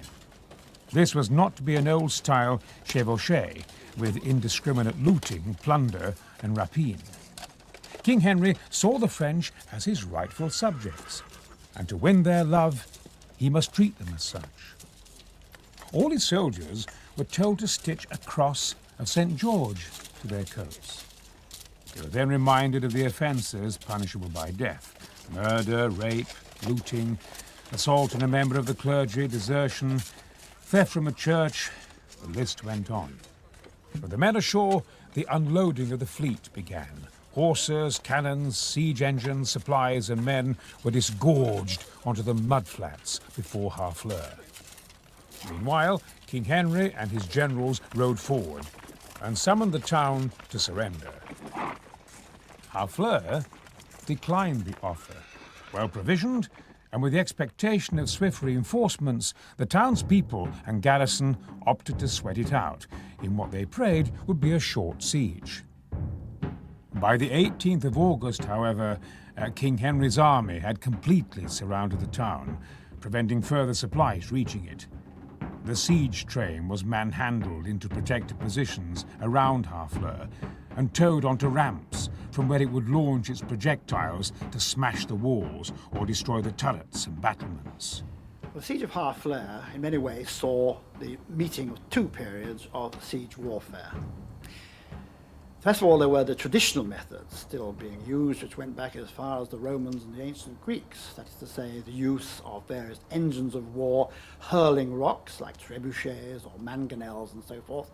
This was not to be an old-style chevauchée with indiscriminate looting, plunder, and rapine. King Henry saw the French as his rightful subjects, and to win their love, he must treat them as such. All his soldiers were told to stitch a cross of St. George to their coats. They were then reminded of the offences punishable by death: murder, rape, looting, assault on a member of the clergy, desertion, theft from a church. The list went on. With the men ashore, the unloading of the fleet began. Horses, cannons, siege engines, supplies, and men were disgorged onto the mudflats before Harfleur. Meanwhile, King Henry and his generals rode forward and summoned the town to surrender. Harfleur declined the offer. Well provisioned, and with the expectation of swift reinforcements, the townspeople and garrison opted to sweat it out in what they prayed would be a short siege. By the 18th of August, however, King Henry's army had completely surrounded the town, preventing further supplies reaching it. The siege train was manhandled into protected positions around Harfleur and towed onto ramps from where it would launch its projectiles to smash the walls or destroy the turrets and battlements. The siege of Harfleur in many ways saw the meeting of two periods of siege warfare. First of all, there were the traditional methods still being used, which went back as far as the Romans and the ancient Greeks. That is to say, the use of various engines of war, hurling rocks like trebuchets or mangonels and so forth,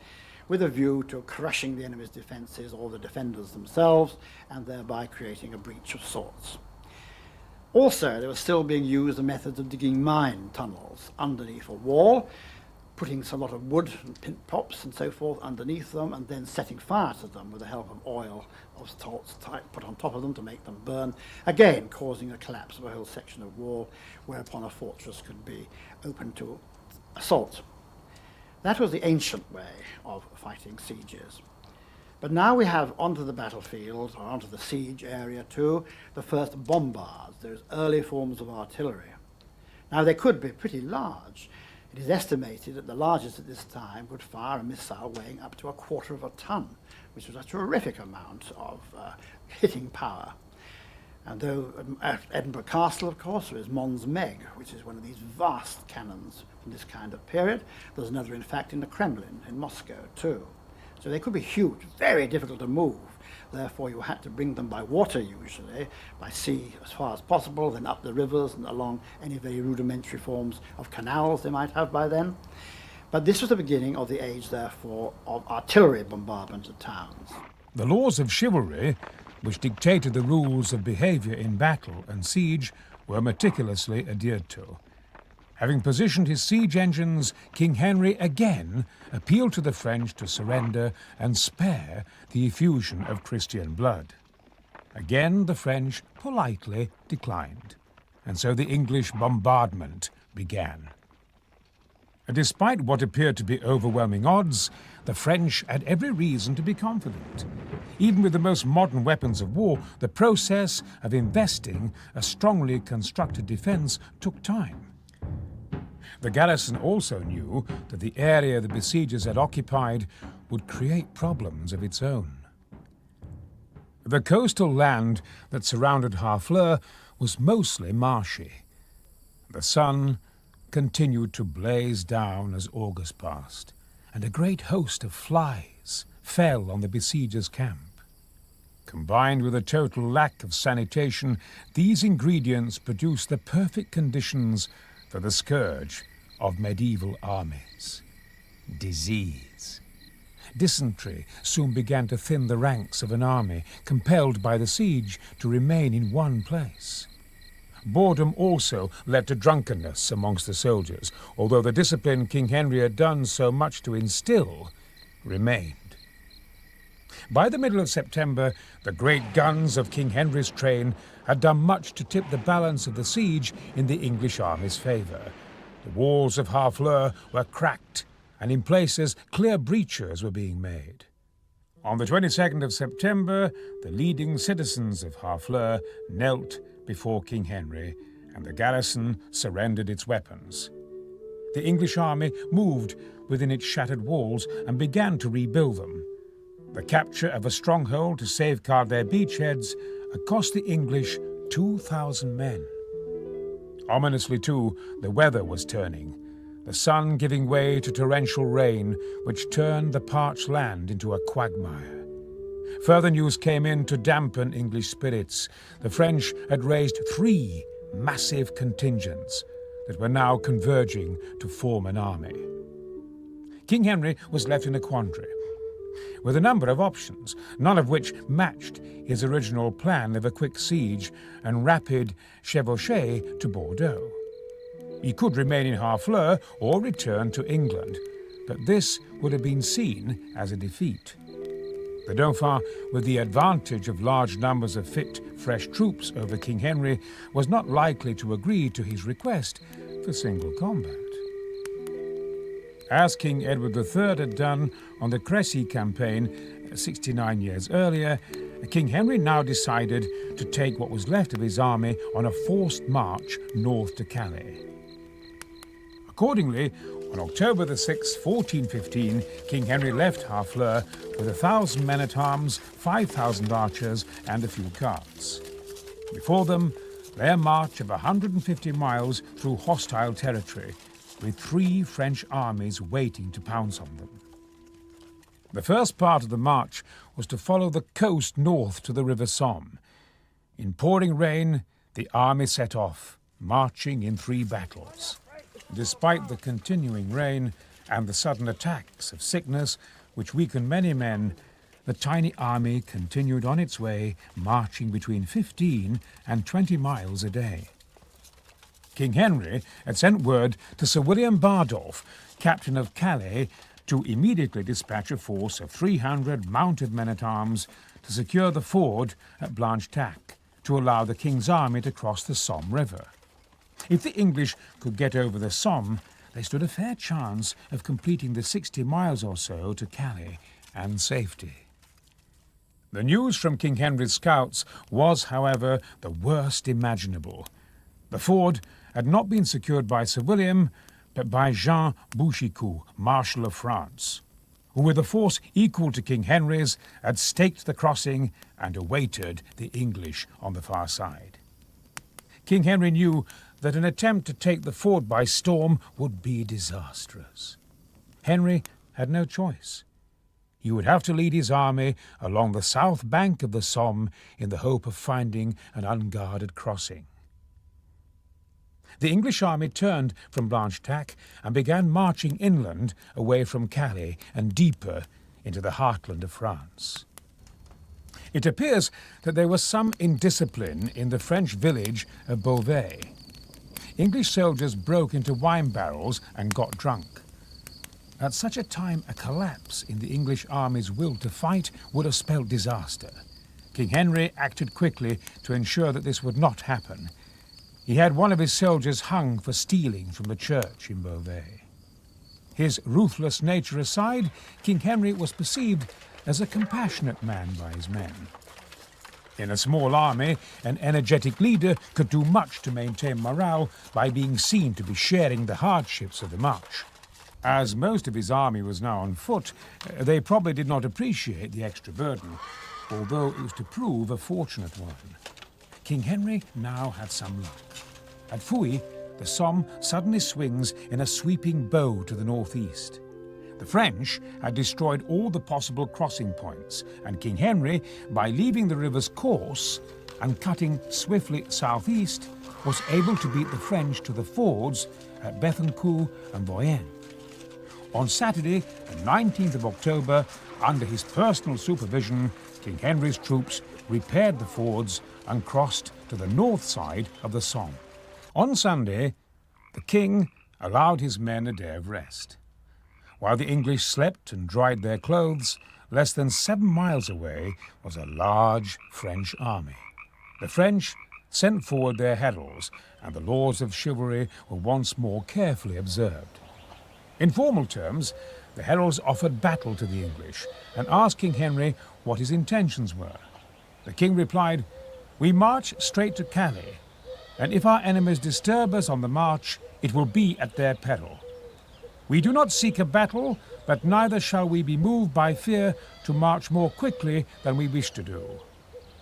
with a view to crushing the enemy's defences or the defenders themselves, and thereby creating a breach of sorts. Also, there was still being used the methods of digging mine tunnels underneath a wall, putting a lot of wood and pint props and so forth underneath them, and then setting fire to them with the help of oil of sorts put on top of them to make them burn, again causing a collapse of a whole section of wall, whereupon a fortress could be open to assault. That was the ancient way of fighting sieges. But now we have onto the battlefield, or onto the siege area too, the first bombards, those early forms of artillery. Now they could be pretty large. It is estimated that the largest at this time would fire a missile weighing up to 1/4 of a ton, which was a terrific amount of hitting power. And though at Edinburgh Castle, of course, there is Mons Meg, which is one of these vast cannons from this kind of period. There's another, in fact, in the Kremlin in Moscow too. So they could be huge, very difficult to move. Therefore, you had to bring them by water usually, by sea as far as possible, then up the rivers and along any very rudimentary forms of canals they might have by then. But this was the beginning of the age, therefore, of artillery bombardment of towns. The laws of chivalry, which dictated the rules of behaviour in battle and siege, were meticulously adhered to. Having positioned his siege engines, King Henry again appealed to the French to surrender and spare the effusion of Christian blood. Again the French politely declined, and so the English bombardment began. Despite what appeared to be overwhelming odds, the French had every reason to be confident. Even with the most modern weapons of war, the process of investing a strongly constructed defence took time. The garrison also knew that the area the besiegers had occupied would create problems of its own. The coastal land that surrounded Harfleur was mostly marshy. The sun continued to blaze down as August passed, and a great host of flies fell on the besiegers' camp. Combined with a total lack of sanitation, these ingredients produced the perfect conditions for the scourge of medieval armies: disease. Dysentery soon began to thin the ranks of an army, compelled by the siege to remain in one place. Boredom also led to drunkenness amongst the soldiers, although the discipline King Henry had done so much to instill remained. By the middle of September, the great guns of King Henry's train had done much to tip the balance of the siege in the English army's favour. The walls of Harfleur were cracked, and in places clear breaches were being made. On the 22nd of September, the leading citizens of Harfleur knelt before King Henry, and the garrison surrendered its weapons. The English army moved within its shattered walls and began to rebuild them. The capture of a stronghold to safeguard their beachheads had cost the English 2,000 men. Ominously, too, the weather was turning, the sun giving way to torrential rain, which turned the parched land into a quagmire. Further news came in to dampen English spirits. The French had raised 3 massive contingents that were now converging to form an army. King Henry was left in a quandary, with a number of options, none of which matched his original plan of a quick siege and rapid chevauchée to Bordeaux. He could remain in Harfleur or return to England, but this would have been seen as a defeat. The Dauphin, with the advantage of large numbers of fit, fresh troops over King Henry, was not likely to agree to his request for single combat. As King Edward III had done on the Crecy campaign 69 years earlier, King Henry now decided to take what was left of his army on a forced march north to Calais. Accordingly, on October the 6th, 1415, King Henry left Harfleur with 1,000 men-at-arms, 5,000 archers, and a few carts. Before them lay a march of 150 miles through hostile territory, with 3 French armies waiting to pounce on them. The first part of the march was to follow the coast north to the river Somme. In pouring rain, the army set off, marching in 3 battles. Despite the continuing rain and the sudden attacks of sickness which weakened many men, the tiny army continued on its way, marching between 15 and 20 miles a day. King Henry had sent word to Sir William Bardolph, captain of Calais, to immediately dispatch a force of 300 mounted men-at-arms to secure the ford at Blanchetaque, to allow the king's army to cross the Somme River. If the English could get over the Somme, they stood a fair chance of completing the 60 miles or so to Calais and safety. The news from King Henry's scouts was, however, the worst imaginable. The ford had not been secured by Sir William, but by Jean Boucicaut, Marshal of France, who with a force equal to King Henry's had staked the crossing and awaited the English on the far side. King Henry knew that an attempt to take the ford by storm would be disastrous. Henry had no choice. He would have to lead his army along the south bank of the Somme in the hope of finding an unguarded crossing. The English army turned from Blanchetaque and began marching inland away from Calais and deeper into the heartland of France. It appears that there was some indiscipline in the French village of Beauvais. English soldiers broke into wine barrels and got drunk. At such a time, a collapse in the English army's will to fight would have spelled disaster. King Henry acted quickly to ensure that this would not happen. He had one of his soldiers hung for stealing from the church in Beauvais. His ruthless nature aside, King Henry was perceived as a compassionate man by his men. In a small army, an energetic leader could do much to maintain morale by being seen to be sharing the hardships of the march. As most of his army was now on foot, they probably did not appreciate the extra burden. although it was to prove a fortunate one. King Henry now had some luck. At Fouilles, the Somme suddenly swings in a sweeping bow to the northeast. The French had destroyed all the possible crossing points, and King Henry, by leaving the river's course and cutting swiftly southeast, was able to beat the French to the fords at Bethencourt and Voyens. On Saturday, the 19th of October, under his personal supervision, King Henry's troops repaired the fords and crossed to the north side of the Somme. On Sunday, the king allowed his men a day of rest. While the English slept and dried their clothes, less than 7 miles away was a large French army. The French sent forward their heralds, and the laws of chivalry were once more carefully observed. In formal terms, the heralds offered battle to the English and asked King Henry what his intentions were. The king replied, "We march straight to Calais, and if our enemies disturb us on the march, it will be at their peril. We do not seek a battle, but neither shall we be moved by fear to march more quickly than we wish to do.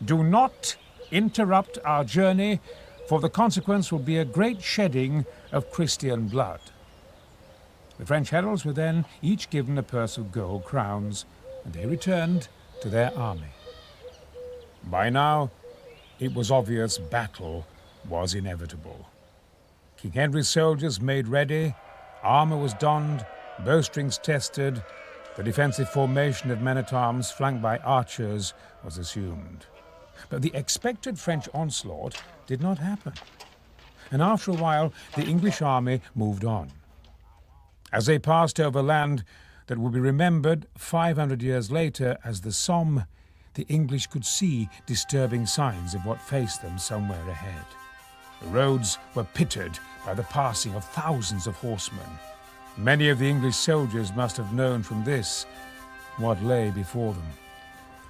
Do not interrupt our journey, for the consequence will be a great shedding of Christian blood." The French heralds were then each given a purse of gold crowns, and they returned to their army. By now, it was obvious battle was inevitable. King Henry's soldiers made ready, armour was donned, bowstrings tested, the defensive formation of men-at-arms flanked by archers was assumed. But the expected French onslaught did not happen, and after a while the English army moved on. As they passed over land that would be remembered 500 years later as the Somme, the English could see disturbing signs of what faced them somewhere ahead. The roads were pitted by the passing of thousands of horsemen. Many of the English soldiers must have known from this what lay before them.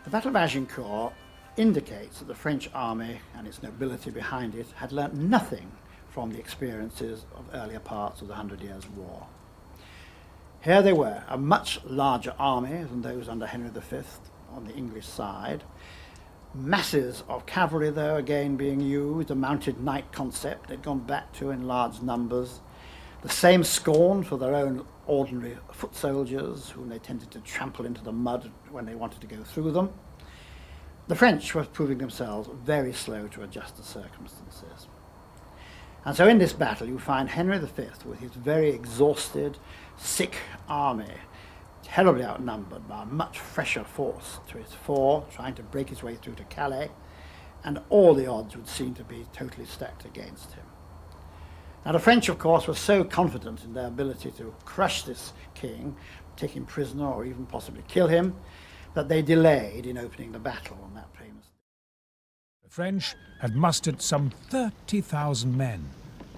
The Battle of Agincourt indicates that the French army and its nobility behind it had learnt nothing from the experiences of earlier parts of the 100 Years' War. Here they were, a much larger army than those under Henry V on the English side. Masses of cavalry, though, again being used, a mounted knight concept they'd gone back to in large numbers. The same scorn for their own ordinary foot soldiers, whom they tended to trample into the mud when they wanted to go through them. The French were proving themselves very slow to adjust to circumstances. And so in this battle you find Henry V with his very exhausted, sick army, terribly outnumbered by a much fresher force to his fore, trying to break his way through to Calais, and all the odds would seem to be totally stacked against him. Now the French, of course, were so confident in their ability to crush this king, take him prisoner or even possibly kill him, that they delayed in opening the battle on that famous day. The French had mustered some 30,000 men,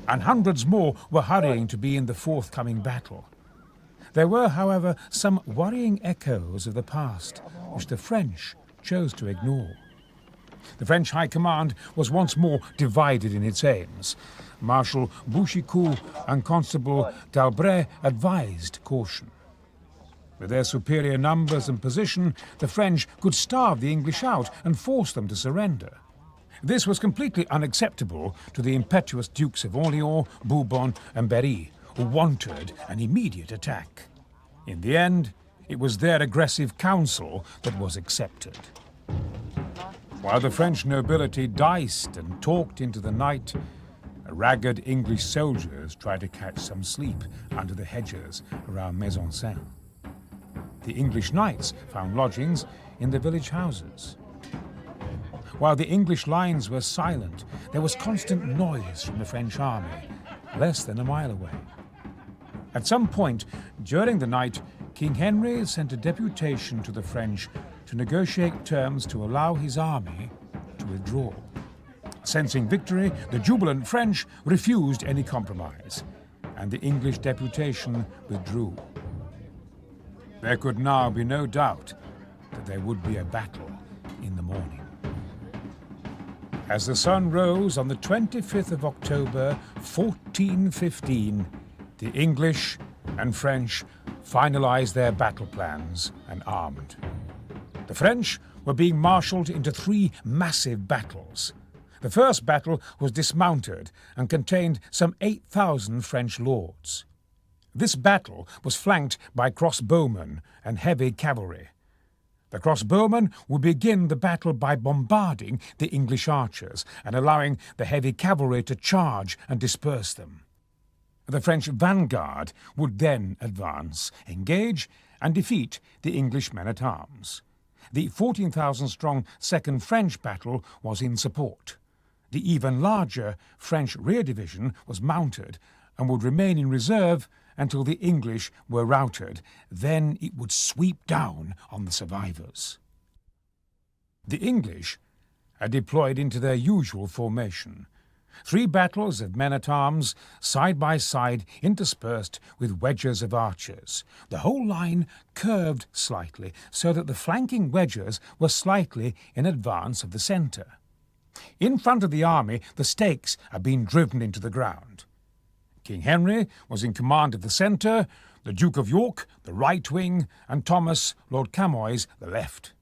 and hundreds more were hurrying to be in the forthcoming battle. There were, however, some worrying echoes of the past, which the French chose to ignore. The French High Command was once more divided in its aims. Marshal Boucicaut and Constable d'Albret advised caution. With their superior numbers and position, the French could starve the English out and force them to surrender. This was completely unacceptable to the impetuous Dukes of Orleans, Bourbon and Berry, who wanted an immediate attack. In the end, it was their aggressive counsel that was accepted. While the French nobility diced and talked into the night, ragged English soldiers tried to catch some sleep under the hedges around Maison-Saint. The English knights found lodgings in the village houses. While the English lines were silent, there was constant noise from the French army, less than a mile away. At some point during the night, King Henry sent a deputation to the French to negotiate terms to allow his army to withdraw. Sensing victory, the jubilant French refused any compromise, and the English deputation withdrew. There could now be no doubt that there would be a battle in the morning. As the sun rose on the 25th of October, 1415, the English and French finalized their battle plans and armed. The French were being marshalled into 3 massive battles. The first battle was dismounted and contained some 8,000 French lords. This battle was flanked by crossbowmen and heavy cavalry. The crossbowmen would begin the battle by bombarding the English archers and allowing the heavy cavalry to charge and disperse them. The French vanguard would then advance, engage, and defeat the English men-at-arms. The 14,000-strong Second French battle was in support. The even larger French rear division was mounted and would remain in reserve until the English were routed. Then it would sweep down on the survivors. The English are deployed into their usual formation. 3 battles of men-at-arms, side by side, interspersed with wedges of archers. The whole line curved slightly, so that the flanking wedges were slightly in advance of the centre. In front of the army, the stakes are being driven into the ground. King Henry was in command of the centre, the Duke of York the right wing, and Thomas, Lord Camoys, the left.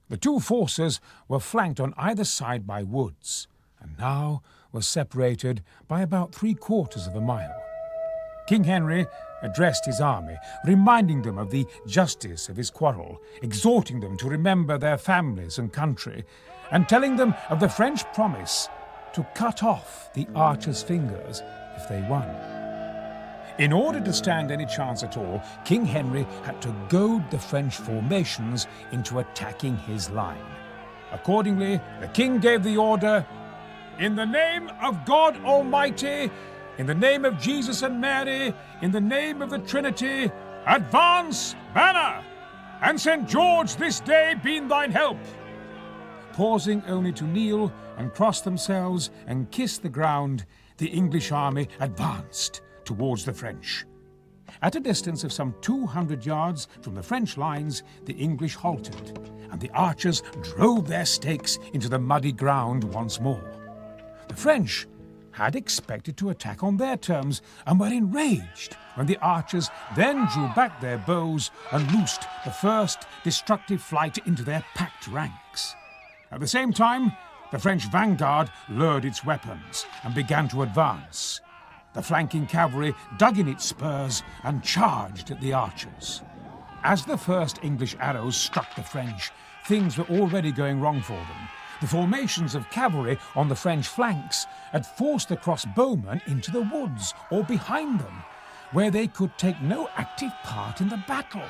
The 2 forces were flanked on either side by woods, and now were separated by about 3/4 of a mile. King Henry addressed his army, reminding them of the justice of his quarrel, exhorting them to remember their families and country, and telling them of the French promise to cut off the archers' fingers if they won. In order to stand any chance at all, King Henry had to goad the French formations into attacking his line. Accordingly, the king gave the order, "In the name of God Almighty, in the name of Jesus and Mary, in the name of the Trinity, advance, banner, and St. George this day be thine help." Pausing only to kneel and cross themselves and kiss the ground, the English army advanced towards the French. At a distance of some 200 yards from the French lines, the English halted, and the archers drove their stakes into the muddy ground once more. The French had expected to attack on their terms and were enraged when the archers then drew back their bows and loosed the first destructive flight into their packed ranks. At the same time, the French vanguard lowered its weapons and began to advance. The flanking cavalry dug in its spurs and charged at the archers. As the first English arrows struck the French, things were already going wrong for them. The formations of cavalry on the French flanks had forced the crossbowmen into the woods or behind them, where they could take no active part in the battle.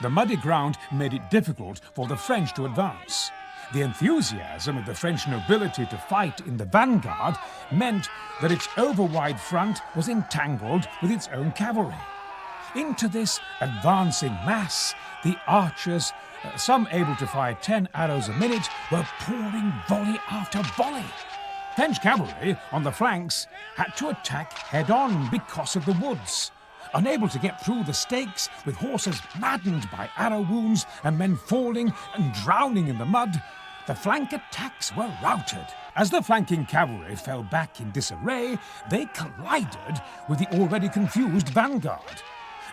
The muddy ground made it difficult for the French to advance. The enthusiasm of the French nobility to fight in the vanguard meant that its overwide front was entangled with its own cavalry. Into this advancing mass, the archers, some able to fire 10 arrows a minute, were pouring volley after volley. French cavalry on the flanks had to attack head-on because of the woods. Unable to get through the stakes, with horses maddened by arrow wounds and men falling and drowning in the mud, the flank attacks were routed. As the flanking cavalry fell back in disarray, they collided with the already confused vanguard.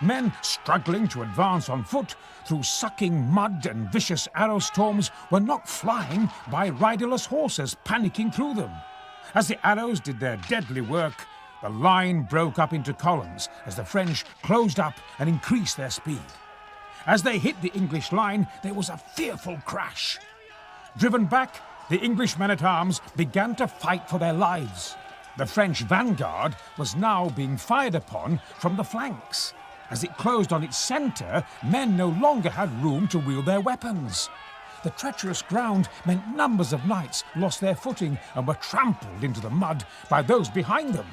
Men struggling to advance on foot through sucking mud and vicious arrow storms were knocked flying by riderless horses panicking through them. As the arrows did their deadly work, the line broke up into columns as the French closed up and increased their speed. As they hit the English line, there was a fearful crash. Driven back, the English men-at-arms began to fight for their lives. The French vanguard was now being fired upon from the flanks. As it closed on its centre, men no longer had room to wield their weapons. The treacherous ground meant numbers of knights lost their footing and were trampled into the mud by those behind them.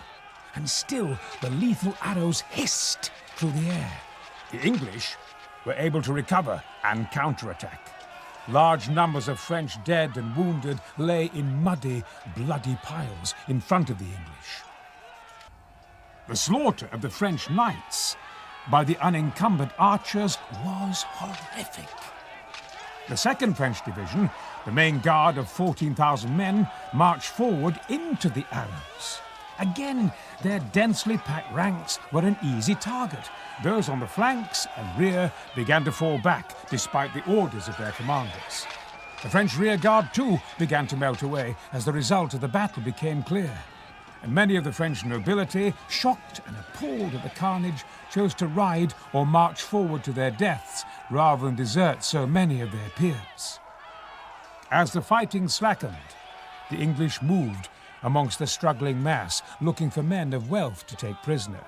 And still the lethal arrows hissed through the air. The English were able to recover and counterattack. Large numbers of French dead and wounded lay in muddy, bloody piles in front of the English. The slaughter of the French knights by the unencumbered archers was horrific. The second French division, the main guard of 14,000 men, marched forward into the arrows. Again, their densely packed ranks were an easy target. Those on the flanks and rear began to fall back despite the orders of their commanders. The French rearguard too began to melt away as the result of the battle became clear. And many of the French nobility, shocked and appalled at the carnage, chose to ride or march forward to their deaths rather than desert so many of their peers. As the fighting slackened, the English moved amongst the struggling mass, looking for men of wealth to take prisoner.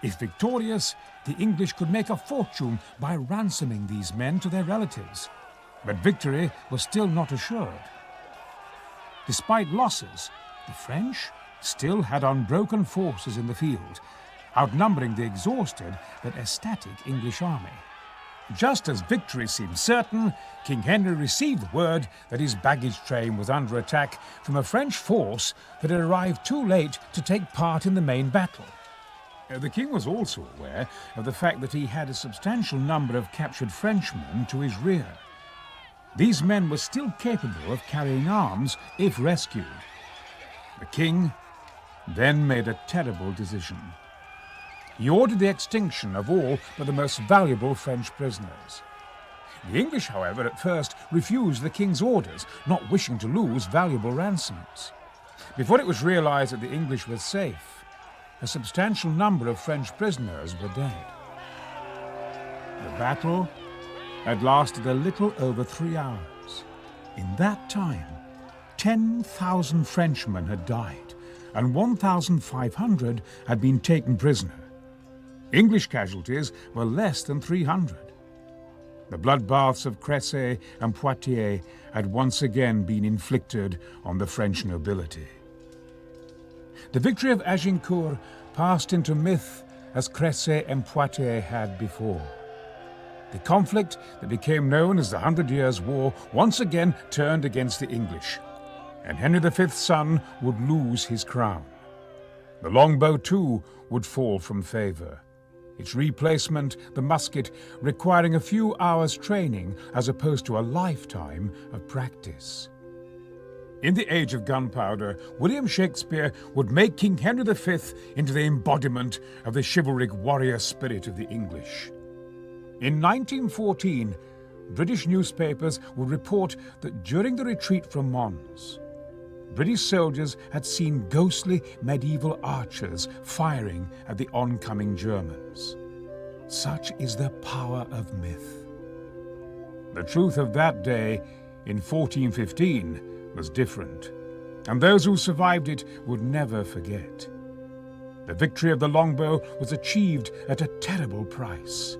If victorious, the English could make a fortune by ransoming these men to their relatives. But victory was still not assured. Despite losses, the French still had unbroken forces in the field, outnumbering the exhausted but ecstatic English army. Just as victory seemed certain, King Henry received word that his baggage train was under attack from a French force that had arrived too late to take part in the main battle. The king was also aware of the fact that he had a substantial number of captured Frenchmen to his rear. These men were still capable of carrying arms if rescued. The king then made a terrible decision. He ordered the extinction of all but the most valuable French prisoners. The English, however, at first refused the king's orders, not wishing to lose valuable ransoms. Before it was realized that the English were safe, a substantial number of French prisoners were dead. The battle had lasted a little over 3 hours. In that time, 10,000 Frenchmen had died, and 1,500 had been taken prisoner. English casualties were less than 300. The bloodbaths of Crecy and Poitiers had once again been inflicted on the French nobility. The victory of Agincourt passed into myth as Crecy and Poitiers had before. The conflict that became known as the 100 Years' War once again turned against the English, and Henry V's son would lose his crown. The longbow too would fall from favour, its replacement, the musket, requiring a few hours' training as opposed to a lifetime of practice. In the age of gunpowder, William Shakespeare would make King Henry V into the embodiment of the chivalric warrior spirit of the English. In 1914, British newspapers would report that during the retreat from Mons, British soldiers had seen ghostly medieval archers firing at the oncoming Germans. Such is the power of myth. The truth of that day in 1415 was different, and those who survived it would never forget. The victory of the longbow was achieved at a terrible price.